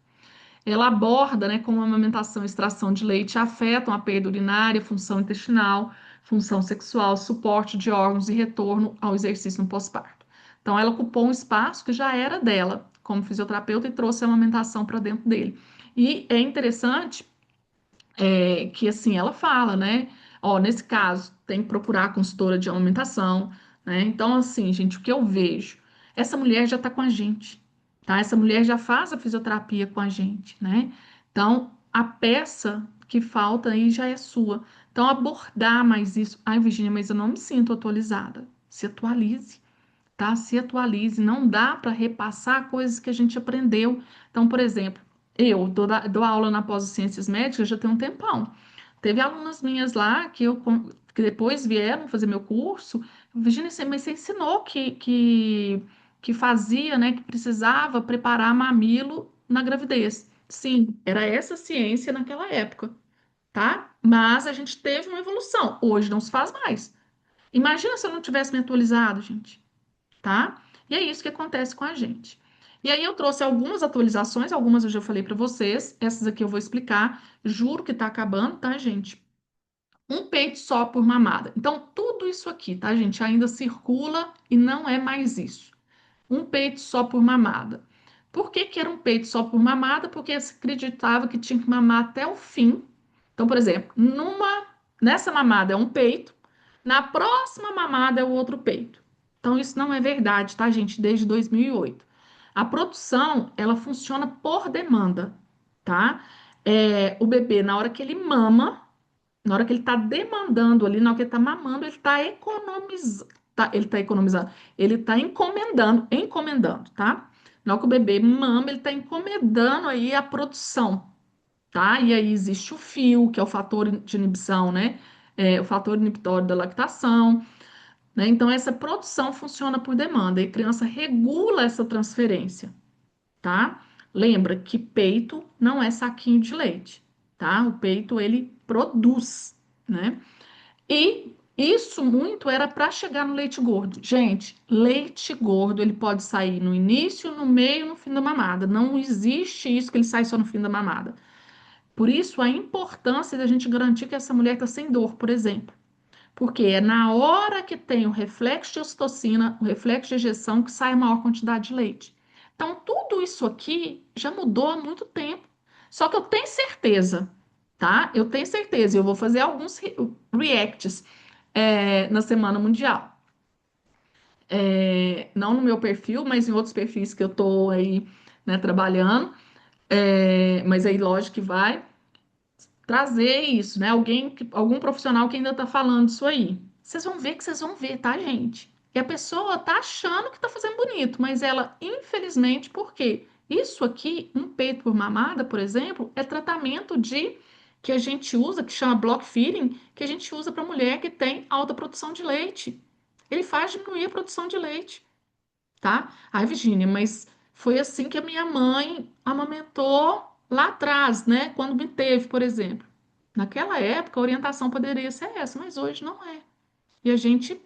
[SPEAKER 1] Ela aborda, né, como a amamentação e extração de leite afetam a perda urinária, função intestinal, função sexual, suporte de órgãos e retorno ao exercício no pós-parto. Então, ela ocupou um espaço que já era dela como fisioterapeuta e trouxe a amamentação para dentro dele. E é interessante que assim ela fala, né? Ó, nesse caso, tem que procurar a consultora de amamentação, né? Então, assim, gente, o que eu vejo? Essa mulher já está com a gente, tá? Essa mulher já faz a fisioterapia com a gente, né? Então, a peça que falta aí já é sua. Então, abordar mais isso. Ai, Virginia, mas eu não me sinto atualizada. Se atualize, tá? Se atualize. Não dá para repassar coisas que a gente aprendeu. Então, por exemplo, eu dou aula na pós-ciências médicas já tem um tempão. Teve alunas minhas lá que depois vieram fazer meu curso. Virginia, mas você ensinou que fazia, né, que precisava preparar mamilo na gravidez. Sim, era essa ciência naquela época, tá? Mas a gente teve uma evolução. Hoje não se faz mais. Imagina se eu não tivesse me atualizado, gente, tá? E é isso que acontece com a gente. E aí eu trouxe algumas atualizações, algumas eu já falei para vocês, essas aqui eu vou explicar. Juro que tá acabando, tá, gente? Um peito só por mamada. Então, tudo isso aqui, tá, gente? Ainda circula e não é mais isso. Um peito só por mamada. Por que que era um peito só por mamada? Porque se acreditava que tinha que mamar até o fim. Então, por exemplo, nessa mamada é um peito, na próxima mamada é o outro peito. Então, isso não é verdade, tá, gente? Desde 2008. A produção, ela funciona por demanda, tá? O bebê, na hora que ele mama, na hora que ele está demandando ali, na hora que ele está mamando, ele está economizando, ele está economizando, ele está encomendando, tá? Na hora que o bebê mama, ele está encomendando aí a produção, tá? E aí existe o fio, que é o fator de inibição, né? O fator inibitório da lactação, né? Então, essa produção funciona por demanda e a criança regula essa transferência, tá? Lembra que peito não é saquinho de leite, tá? O peito, ele produz, né? E isso muito era para chegar no leite gordo. Gente, leite gordo ele pode sair no início, no meio, no fim da mamada. Não existe isso que ele sai só no fim da mamada. Por isso a importância da gente garantir que essa mulher está sem dor, por exemplo. Porque é na hora que tem o reflexo de ocitocina, o reflexo de ejeção, que sai a maior quantidade de leite. Então, tudo isso aqui já mudou há muito tempo. Só que eu tenho certeza, tá? Eu tenho certeza, e eu vou fazer alguns reacts na Semana Mundial. Não no meu perfil, mas em outros perfis que eu tô aí, né, trabalhando. Mas aí, lógico que vai trazer isso, né? Algum profissional que ainda tá falando isso aí. Vocês vão ver que vocês vão ver, tá, gente? E a pessoa tá achando que tá fazendo bonito, mas ela, infelizmente, por quê? Isso aqui, um peito por mamada, por exemplo, é tratamento de que a gente usa, que chama block feeding, que a gente usa para mulher que tem alta produção de leite. Ele faz diminuir a produção de leite, tá? Ai, Virginia, mas foi assim que a minha mãe amamentou lá atrás, né? Quando me teve, por exemplo. Naquela época, a orientação poderia ser essa, mas hoje não é. E a gente,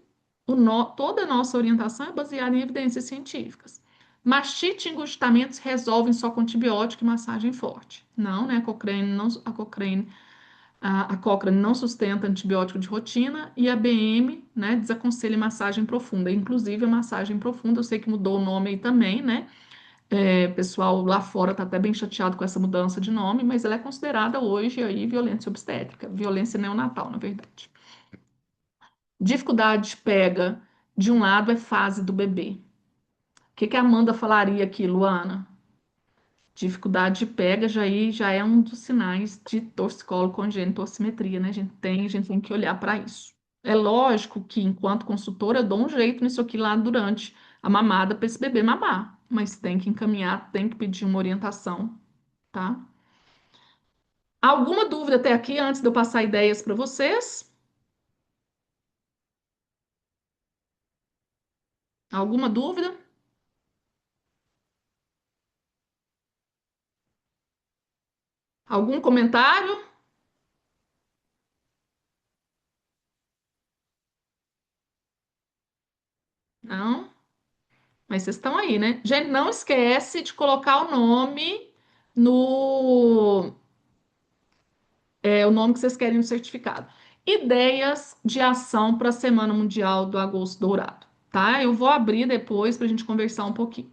[SPEAKER 1] toda a nossa orientação é baseada em evidências científicas. Mastite e engurgitamentos resolvem só com antibiótico e massagem forte. Não, né? A Cochrane não sustenta antibiótico de rotina e a BM, né, desaconselha massagem profunda. Inclusive, a massagem profunda, eu sei que mudou o nome aí também, né? Pessoal lá fora está até bem chateado com essa mudança de nome, mas ela é considerada hoje aí violência obstétrica, violência neonatal, na verdade. Dificuldade pega, de um lado é fase do bebê. que a Amanda falaria aqui, Luana? Dificuldade de pega já é um dos sinais de torcicolo congênito torcimetria, né? A gente tem que olhar para isso. É lógico que, enquanto consultora, eu dou um jeito nisso aqui lá durante a mamada para esse bebê mamar, mas tem que encaminhar, tem que pedir uma orientação, tá? Alguma dúvida até aqui antes de eu passar ideias para vocês? Alguma dúvida? Algum comentário? Não? Mas vocês estão aí, né? Gente, não esquece de colocar o nome no o nome que vocês querem no certificado. Ideias de ação para a Semana Mundial do Agosto Dourado, tá? Eu vou abrir depois para a gente conversar um pouquinho.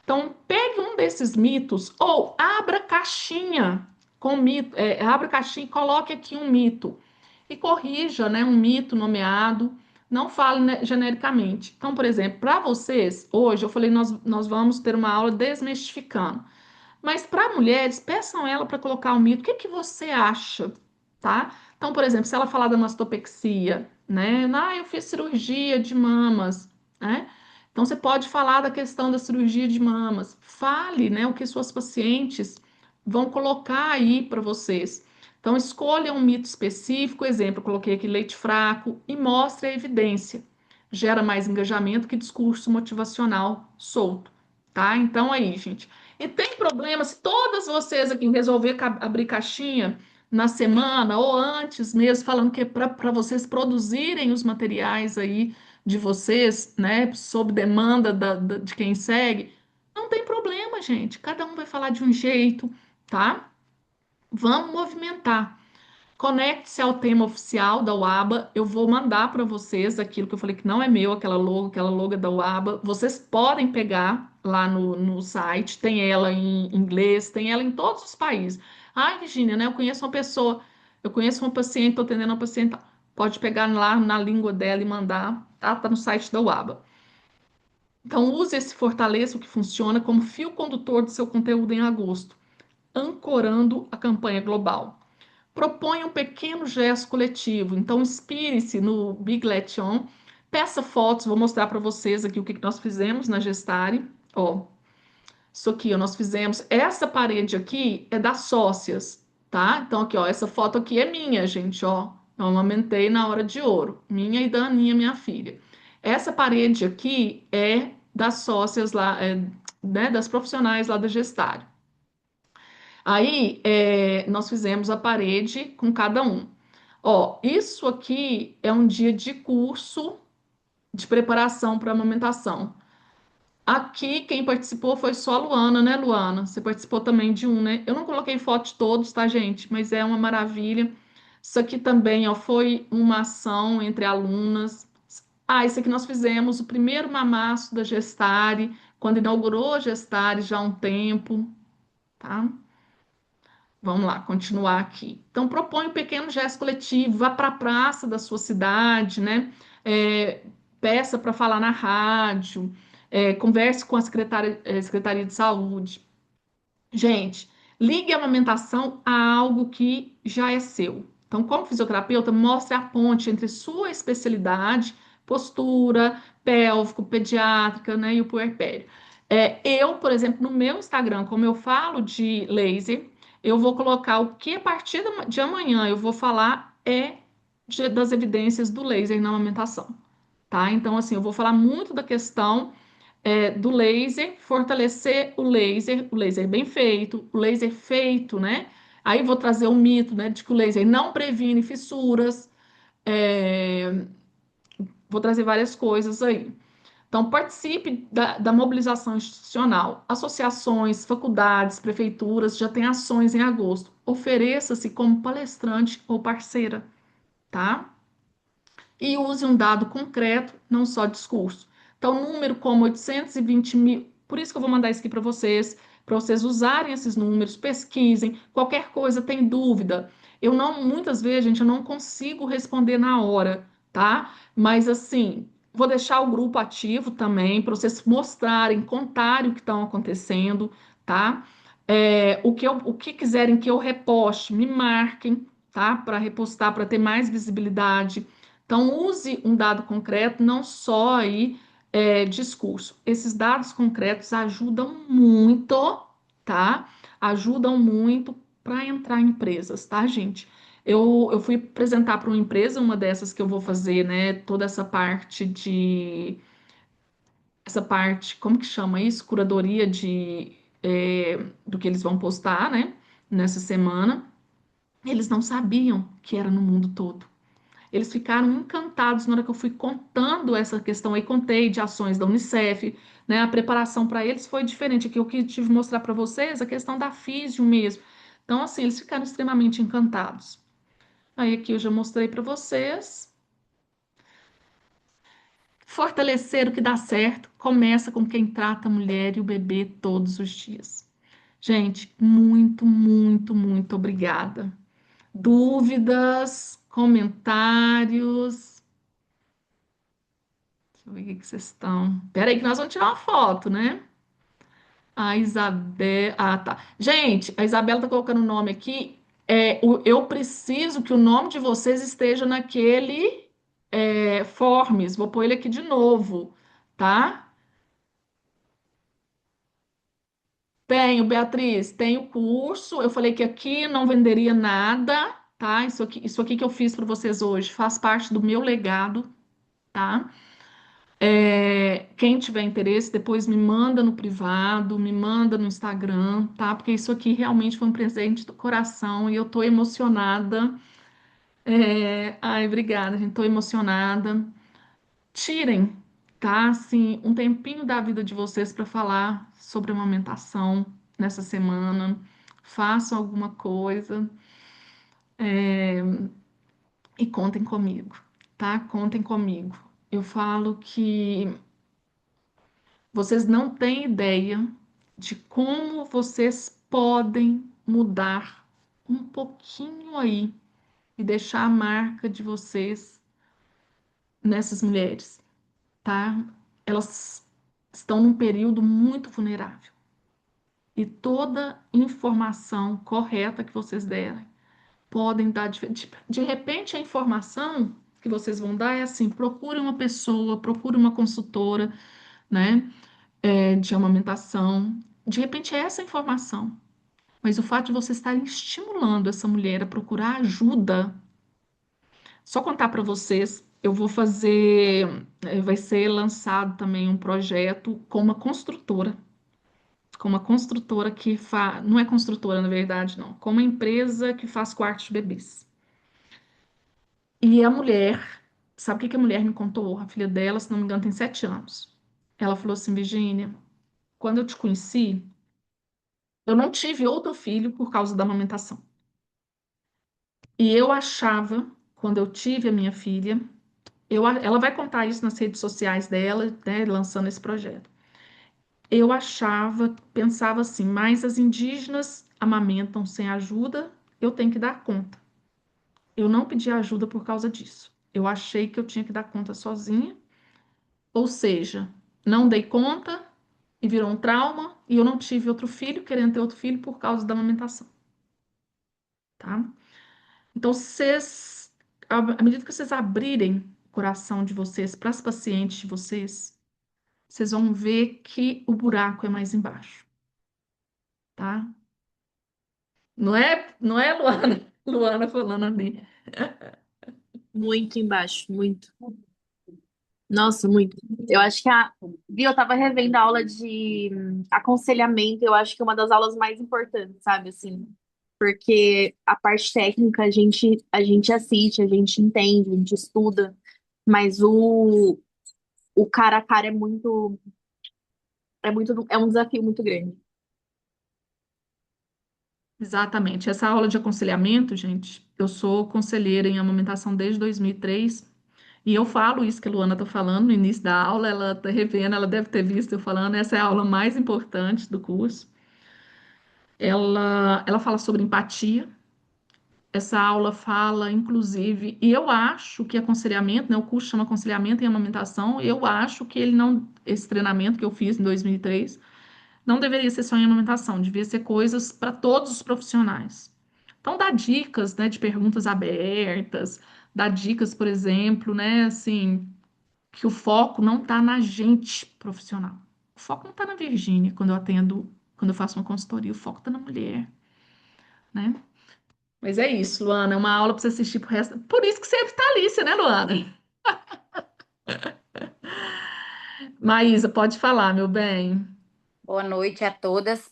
[SPEAKER 1] Então, pegue um desses mitos ou abra caixinha com mito, abra caixinha e coloque aqui um mito e corrija, né, um mito nomeado. Não fale, né, genericamente. Então, por exemplo, para vocês, hoje eu falei, nós vamos ter uma aula desmistificando. Mas para mulheres, peçam ela para colocar o mito. O que que você acha, tá? Então, por exemplo, se ela falar da mastopexia, né? Ah, eu fiz cirurgia de mamas, né? Então, você pode falar da questão da cirurgia de mamas. Fale, né, o que suas pacientes vão colocar aí para vocês. Então, escolha um mito específico, exemplo, eu coloquei aqui leite fraco e mostre a evidência. Gera mais engajamento que discurso motivacional solto, tá? Então, aí, gente. E tem problema se todas vocês aqui resolver abrir caixinha na semana ou antes mesmo, falando que é para vocês produzirem os materiais aí de vocês, né, sob demanda de quem segue, não tem problema, gente. Cada um vai falar de um jeito, tá? Vamos movimentar. Conecte-se ao tema oficial da UABA. Eu vou mandar para vocês aquilo que eu falei que não é meu, aquela logo é da UABA. Vocês podem pegar lá no site, tem ela em inglês, tem ela em todos os países. Ai, Virginia, né? Eu conheço uma paciente, estou atendendo uma paciente. Tá. Pode pegar lá na língua dela e mandar, tá? Tá no site da UABA. Então, use esse fortaleça o que funciona como fio condutor do seu conteúdo em agosto, ancorando a campanha global. Proponha um pequeno gesto coletivo. Então, inspire-se no Big Let On. Peça fotos, vou mostrar para vocês aqui o que nós fizemos na Gestare. Ó, isso aqui, ó, nós fizemos. Essa parede aqui é das sócias, tá? Então, aqui, ó, essa foto aqui é minha, gente, ó. Eu amamentei na hora de ouro. Minha e da Aninha, minha filha. Essa parede aqui é das sócias lá, né, das profissionais lá da Gestare. Aí, nós fizemos a parede com cada um. Ó, isso aqui é um dia de curso de preparação para amamentação. Aqui, quem participou foi só a Luana, né, Luana? Você participou também de um, né? Eu não coloquei foto de todos, tá, gente? Mas é uma maravilha. Isso aqui também, ó, foi uma ação entre alunas. Ah, isso aqui nós fizemos o primeiro mamaço da Gestare, quando inaugurou a Gestare já há um tempo, tá? Vamos lá, continuar aqui. Então, propõe um pequeno gesto coletivo, vá para a praça da sua cidade, né? É, peça para falar na rádio, converse com a Secretaria de Saúde. Gente, ligue a amamentação a algo que já é seu. Então, como fisioterapeuta, mostre a ponte entre sua especialidade, postura, pélvico, pediátrica, né, e o puerpério. Eu, por exemplo, no meu Instagram, como eu falo de laser, eu vou colocar o que a partir de amanhã eu vou falar das evidências do laser na amamentação, tá? Então, assim, eu vou falar muito da questão do laser, fortalecer o laser bem feito, o laser feito, né? Aí vou trazer o mito, né, de que o laser não previne fissuras, é, vou trazer várias coisas aí. Então, participe da mobilização institucional. Associações, faculdades, prefeituras já têm ações em agosto. Ofereça-se como palestrante ou parceira, tá? E use um dado concreto, não só discurso. Então, número como 820 mil, por isso que eu vou mandar isso aqui para vocês usarem esses números, pesquisem, qualquer coisa tem dúvida. Eu não, muitas vezes, gente, eu não consigo responder na hora, tá? Mas assim, Vou deixar o grupo ativo também para vocês mostrarem, contarem o que estão acontecendo, tá? O que quiserem que eu reposte, me marquem, tá? Para repostar, para ter mais visibilidade. Então, use um dado concreto, não só aí discurso. Esses dados concretos ajudam muito, tá? Ajudam muito para entrar em empresas, tá, gente? Eu fui apresentar para uma empresa, uma dessas que eu vou fazer, né? Toda essa parte, como que chama isso? Curadoria do que eles vão postar, né? Nessa semana. Eles não sabiam que era no mundo todo. Eles ficaram encantados na hora que eu fui contando essa questão aí, contei de ações da Unicef, né? A preparação para eles foi diferente. Aqui eu que tive que mostrar para vocês a questão da físio mesmo. Então, assim, eles ficaram extremamente encantados. Aí aqui eu já mostrei para vocês. Fortalecer o que dá certo começa com quem trata a mulher e o bebê todos os dias. Gente, muito, muito, muito obrigada. Dúvidas, comentários? Deixa eu ver o que vocês estão. Espera aí que nós vamos tirar uma foto, né? A Isabel. Ah, tá. Gente, a Isabela tá colocando o nome aqui. Eu preciso que o nome de vocês esteja naquele forms. Vou pôr ele aqui de novo, tá? Tenho, Beatriz, tenho curso. Eu falei que aqui não venderia nada, tá? Isso aqui que eu fiz para vocês hoje faz parte do meu legado, tá? Quem tiver interesse, depois me manda no privado, me manda no Instagram, tá? Porque isso aqui realmente foi um presente do coração e eu tô emocionada. Ai, obrigada, gente, tô emocionada. Tirem, tá? Assim, um tempinho da vida de vocês para falar sobre amamentação nessa semana. Façam alguma coisa e contem comigo, tá? Contem comigo. Eu falo que vocês não têm ideia de como vocês podem mudar um pouquinho aí e deixar a marca de vocês nessas mulheres, tá? Elas estão num período muito vulnerável. E toda informação correta que vocês derem podem dar. De repente, a informação que vocês vão dar é assim: procure uma pessoa, procure uma consultora, né, de amamentação. De repente, é essa informação. Mas o fato de vocês estarem estimulando essa mulher a procurar ajuda, só contar para vocês, eu vou fazer, vai ser lançado também um projeto com uma construtora que faz, não é construtora na verdade, não, com uma empresa que faz quartos de bebês. E a mulher, sabe o que que a mulher me contou? A filha dela, se não me engano, tem 7 anos. Ela falou assim, Virgínia, quando eu te conheci, eu não tive outro filho por causa da amamentação. E eu achava, quando eu tive a minha filha, ela vai contar isso nas redes sociais dela, né, lançando esse projeto. Eu achava, pensava assim, mas as indígenas amamentam sem ajuda, eu tenho que dar conta. Eu não pedi ajuda por causa disso. Eu achei que eu tinha que dar conta sozinha, ou seja, não dei conta e virou um trauma, e eu não tive outro filho, querendo ter outro filho por causa da amamentação, tá? Então, à medida que vocês abrirem o coração de vocês para as pacientes de vocês, vocês vão ver que o buraco é mais embaixo, tá? Não é, Luana? Luana falando ali.
[SPEAKER 3] Muito embaixo, muito. Nossa, muito. Eu acho que viu, eu tava revendo a aula de aconselhamento, eu acho que é uma das aulas mais importantes, sabe, assim, porque a parte técnica a gente assiste, a gente entende, a gente estuda, mas o cara a cara é um desafio muito grande.
[SPEAKER 1] Exatamente. Essa aula de aconselhamento, gente, eu sou conselheira em amamentação desde 2003. E eu falo isso que a Luana está falando no início da aula, ela está revendo, ela deve ter visto eu falando, essa é a aula mais importante do curso. Ela fala sobre empatia, essa aula fala, inclusive, e eu acho que aconselhamento, né, o curso chama aconselhamento em amamentação, eu acho que ele não, esse treinamento que eu fiz em 2003, não deveria ser só em amamentação, devia ser coisas para todos os profissionais. Então, dá dicas, né, de perguntas abertas, dá dicas, por exemplo, né, assim, que o foco não está na gente profissional. O foco não está na Virgínia quando eu atendo, quando eu faço uma consultoria, o foco está na mulher, né? Mas é isso, Luana, é uma aula para você assistir pro resto. Por isso que você é vitalícia, né, Luana? Maísa, pode falar, meu bem.
[SPEAKER 2] Boa noite a todas.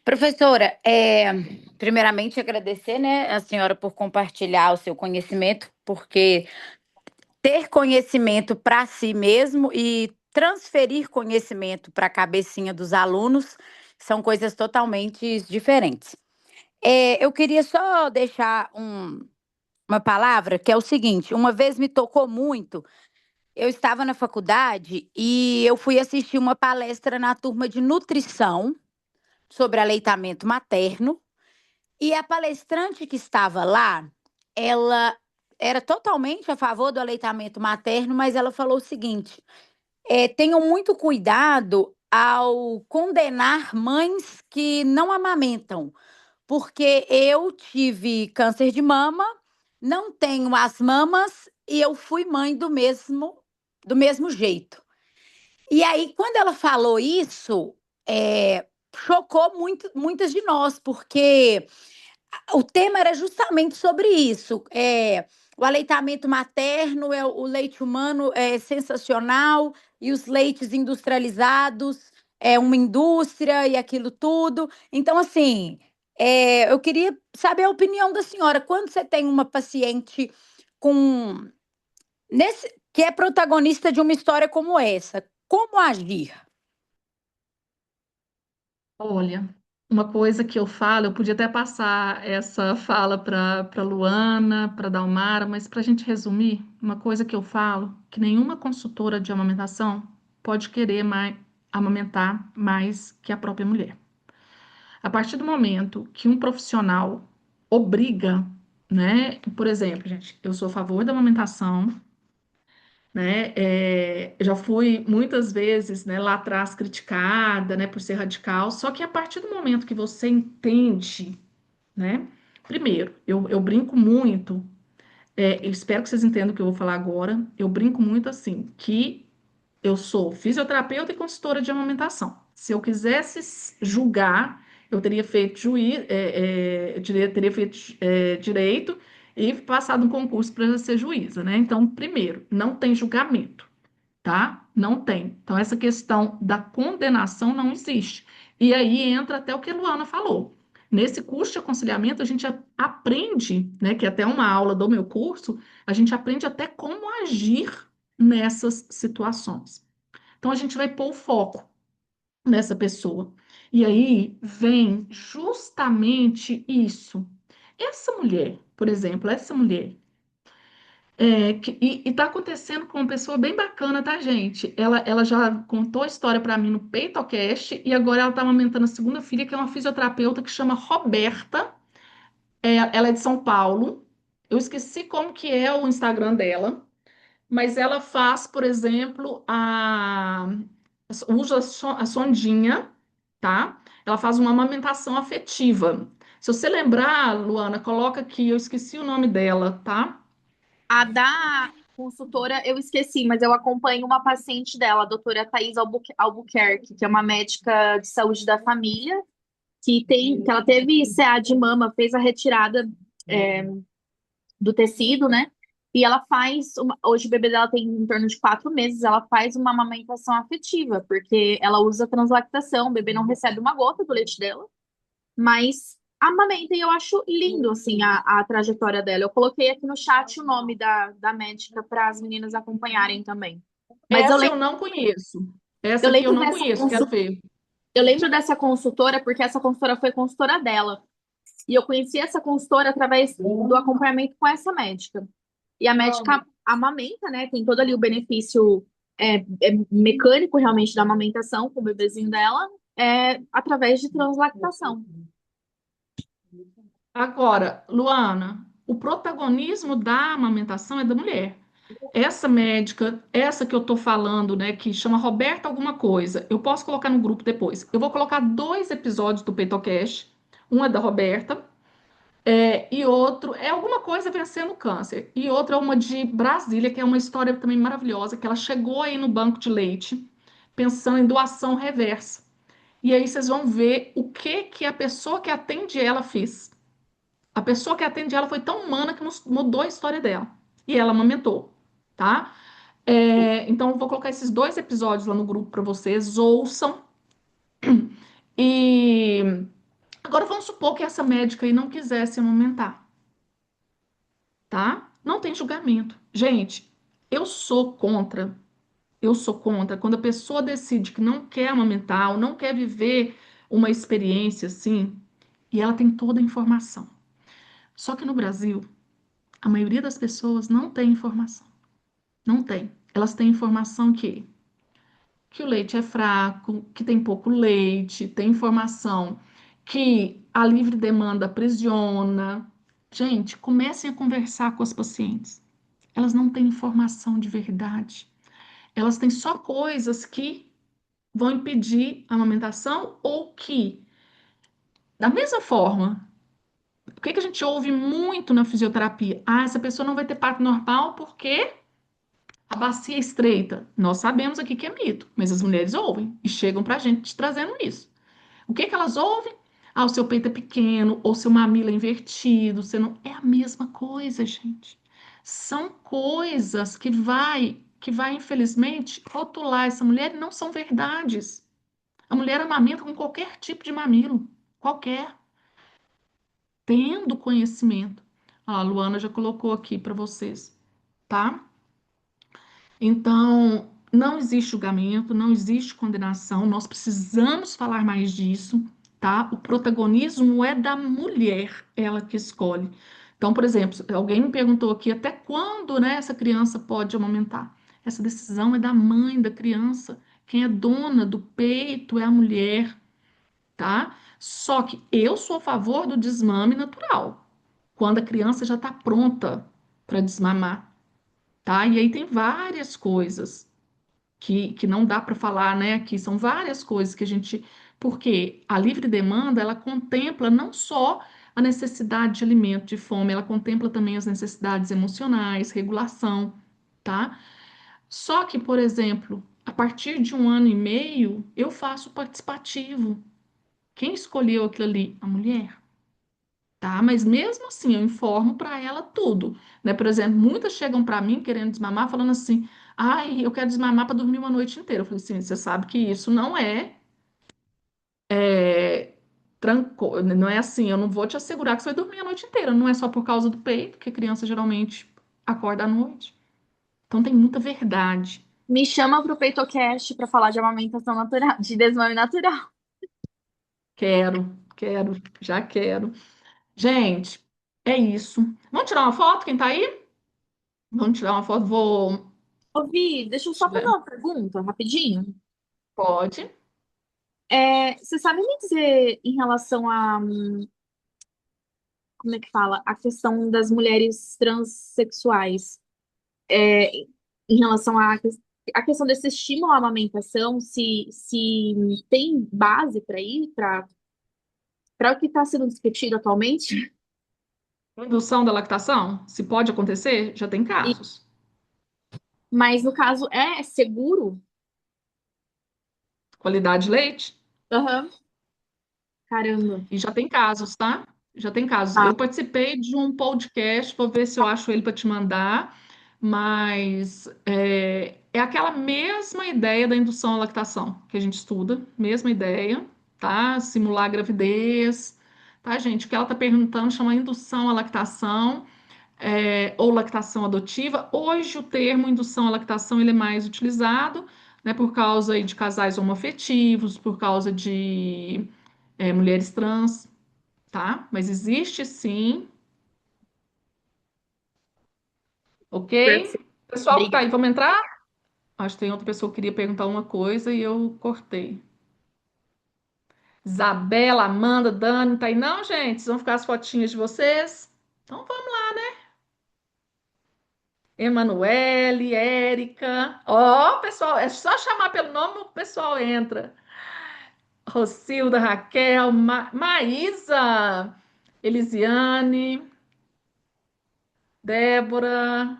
[SPEAKER 2] Professora, primeiramente agradecer, né, a senhora por compartilhar o seu conhecimento, porque ter conhecimento para si mesmo e transferir conhecimento para a cabecinha dos alunos são coisas totalmente diferentes. Eu queria só deixar uma palavra que é o seguinte: uma vez me tocou muito. Eu estava na faculdade e eu fui assistir uma palestra na turma de nutrição sobre aleitamento materno. E a palestrante que estava lá, ela era totalmente a favor do aleitamento materno, mas ela falou o seguinte: tenham muito cuidado ao condenar mães que não amamentam, porque eu tive câncer de mama, não tenho as mamas e eu fui mãe do mesmo jeito. E aí, quando ela falou isso, chocou muitas de nós, porque o tema era justamente sobre isso. O aleitamento materno, o leite humano é sensacional e os leites industrializados é uma indústria e aquilo tudo. Então, assim, eu queria saber a opinião da senhora. Quando você tem uma paciente com que é protagonista de uma história como essa, como agir?
[SPEAKER 1] Olha, uma coisa que eu falo, eu podia até passar essa fala para Luana, para Dalmara, mas para a gente resumir, uma coisa que eu falo, que nenhuma consultora de amamentação pode querer amamentar mais que a própria mulher. A partir do momento que um profissional obriga, né? Por exemplo, gente, eu sou a favor da amamentação, né? Já fui muitas vezes, né, lá atrás criticada, né, por ser radical. Só que a partir do momento que você entende, né? Primeiro, eu brinco muito. Eu espero que vocês entendam o que eu vou falar agora. Eu brinco muito assim, que eu sou fisioterapeuta e consultora de amamentação. Se eu quisesse julgar, eu teria feito teria feito direito e passado um concurso para ser juíza, né? Então, primeiro, não tem julgamento, tá? Não tem. Então, essa questão da condenação não existe. E aí entra até o que a Luana falou. Nesse curso de aconselhamento, a gente aprende, né, que é até uma aula do meu curso, a gente aprende até como agir nessas situações. Então, a gente vai pôr o foco nessa pessoa. E aí vem justamente isso. Essa mulher, por exemplo, essa mulher, e tá acontecendo com uma pessoa bem bacana, tá, gente? Ela já contou a história para mim no PeitoCast e agora ela tá amamentando a segunda filha, que é uma fisioterapeuta que chama Roberta. Ela é de São Paulo. Eu esqueci como que é o Instagram dela, mas ela faz, por exemplo, usa a sondinha, tá? Ela faz uma amamentação afetiva. Se você lembrar, Luana, coloca aqui, eu esqueci o nome dela, tá?
[SPEAKER 3] A da consultora eu esqueci, mas eu acompanho uma paciente dela, a doutora Thais Albuquerque, que é uma médica de saúde da família, que ela teve CA de mama, fez a retirada do tecido, né? E ela hoje o bebê dela tem em torno de 4 meses, ela faz uma amamentação afetiva, porque ela usa translactação, o bebê não recebe uma gota do leite dela, mas amamenta e eu acho lindo, assim, a trajetória dela. Eu coloquei aqui no chat o nome da médica para as meninas acompanharem também. Mas
[SPEAKER 1] Essa eu não conheço.
[SPEAKER 3] eu
[SPEAKER 1] Essa aqui eu
[SPEAKER 3] lembro
[SPEAKER 1] não
[SPEAKER 3] dessa,
[SPEAKER 1] conheço, quero ver.
[SPEAKER 3] eu lembro dessa consultora porque essa consultora foi consultora dela. E eu conheci essa consultora através do acompanhamento com essa médica. E a médica amamenta, né? Tem todo ali o benefício mecânico realmente da amamentação com o bebezinho dela, através de translactação.
[SPEAKER 1] Agora, Luana, o protagonismo da amamentação é da mulher. Essa médica, essa que eu tô falando, né, que chama Roberta alguma coisa, eu posso colocar no grupo depois. Eu vou colocar dois episódios do PeitoCast, um é da Roberta, e outro é alguma coisa vencendo o câncer, e outro é uma de Brasília, que é uma história também maravilhosa, que ela chegou aí no banco de leite, pensando em doação reversa. E aí vocês vão ver o que que a pessoa que atende ela fez. A pessoa que atende ela foi tão humana que mudou a história dela. E ela amamentou, tá? Então, eu vou colocar esses dois episódios lá no grupo para vocês, ouçam. E agora vamos supor que essa médica aí não quisesse amamentar, tá? Não tem julgamento. Gente, eu sou contra, eu sou contra quando a pessoa decide que não quer amamentar ou não quer viver uma experiência assim, e ela tem toda a informação. Só que no Brasil, a maioria das pessoas não tem informação. Não tem. Elas têm informação que o leite é fraco, que tem pouco leite, tem informação que a livre demanda aprisiona. Gente, comecem a conversar com as pacientes. Elas não têm informação de verdade. Elas têm só coisas que vão impedir a amamentação ou que, da mesma forma, o que que a gente ouve muito na fisioterapia? Ah, essa pessoa não vai ter parto normal porque a bacia é estreita. Nós sabemos aqui que é mito, mas as mulheres ouvem e chegam pra gente trazendo isso. O que que elas ouvem? Ah, o seu peito é pequeno, ou seu mamilo é invertido, você não... É a mesma coisa, gente. São coisas que vai, infelizmente, rotular essa mulher e não são verdades. A mulher amamenta com qualquer tipo de mamilo, qualquer, tendo conhecimento. Ah, a Luana já colocou aqui para vocês, tá? Então, não existe julgamento, não existe condenação, nós precisamos falar mais disso, tá? O protagonismo é da mulher, ela que escolhe. Então, por exemplo, alguém me perguntou aqui até quando, né, essa criança pode amamentar. Essa decisão é da mãe da criança. Quem é dona do peito é a mulher, tá? Só que eu sou a favor do desmame natural, quando a criança já está pronta para desmamar, tá? E aí tem várias coisas que não dá para falar, né? Que são várias coisas que a gente. Porque a livre demanda, ela contempla não só a necessidade de alimento, de fome, ela contempla também as necessidades emocionais, regulação, tá? Só que, por exemplo, a partir de 1 ano e meio, eu faço participativo. Quem escolheu aquilo ali? A mulher. Tá, mas mesmo assim eu informo para ela tudo, né? Por exemplo, muitas chegam para mim querendo desmamar, falando assim: ai, eu quero desmamar para dormir uma noite inteira. Eu falei assim: você sabe que isso não é não é assim, eu não vou te assegurar que você vai dormir a noite inteira, não é só por causa do peito, que a criança geralmente acorda à noite. Então tem muita verdade.
[SPEAKER 3] Me chama pro PeitoCast pra falar de amamentação natural, de desmame natural.
[SPEAKER 1] Quero, já quero. Gente, é isso. Vamos tirar uma foto, quem tá aí? Vamos tirar uma foto, vou.
[SPEAKER 3] Ô, Vi, deixa eu só fazer uma pergunta rapidinho.
[SPEAKER 1] Pode.
[SPEAKER 3] Você sabe me dizer em relação a, como é que fala, a questão das mulheres transexuais, é, em relação à questão desse estímulo à amamentação, se tem base para ir, para o que está sendo discutido atualmente?
[SPEAKER 1] Indução da lactação, se pode acontecer, já tem
[SPEAKER 3] E-
[SPEAKER 1] casos.
[SPEAKER 3] mas no caso, é seguro?
[SPEAKER 1] Qualidade de leite,
[SPEAKER 3] Aham. Caramba.
[SPEAKER 1] e já tem casos, tá? Já tem casos.
[SPEAKER 3] Tá.
[SPEAKER 1] Eu participei de um podcast, vou ver se eu acho ele para te mandar, mas é aquela mesma ideia da indução à lactação que a gente estuda, mesma ideia, tá? Simular a gravidez, tá, gente? O que ela está perguntando chama indução à lactação. Ou lactação adotiva. Hoje o termo indução à lactação ele é mais utilizado, né, por causa aí de casais homoafetivos, por causa de mulheres trans, tá? Mas existe sim, ok?
[SPEAKER 3] Perfeito.
[SPEAKER 1] Pessoal que tá aí,
[SPEAKER 3] Obrigada.
[SPEAKER 1] vamos entrar? Acho que tem outra pessoa que queria perguntar uma coisa e eu cortei. Isabela, Amanda, Dani, tá aí? Não, gente? Vocês vão ficar as fotinhas de vocês? Então vamos lá. Emanuele, Érica. Ó, pessoal, é só chamar pelo nome, o pessoal entra. Rocilda, Raquel, Maísa, Elisiane, Débora.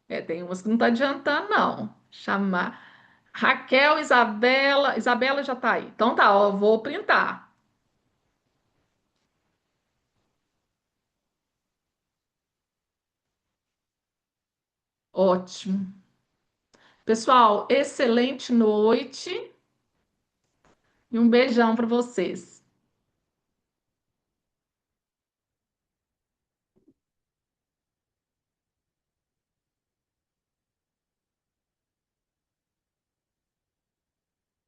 [SPEAKER 1] É, tem umas que não tá adiantando, não. Chamar. Raquel, Isabela. Isabela já tá aí. Então tá, ó, vou printar. Ótimo. Pessoal, excelente noite e um beijão para vocês.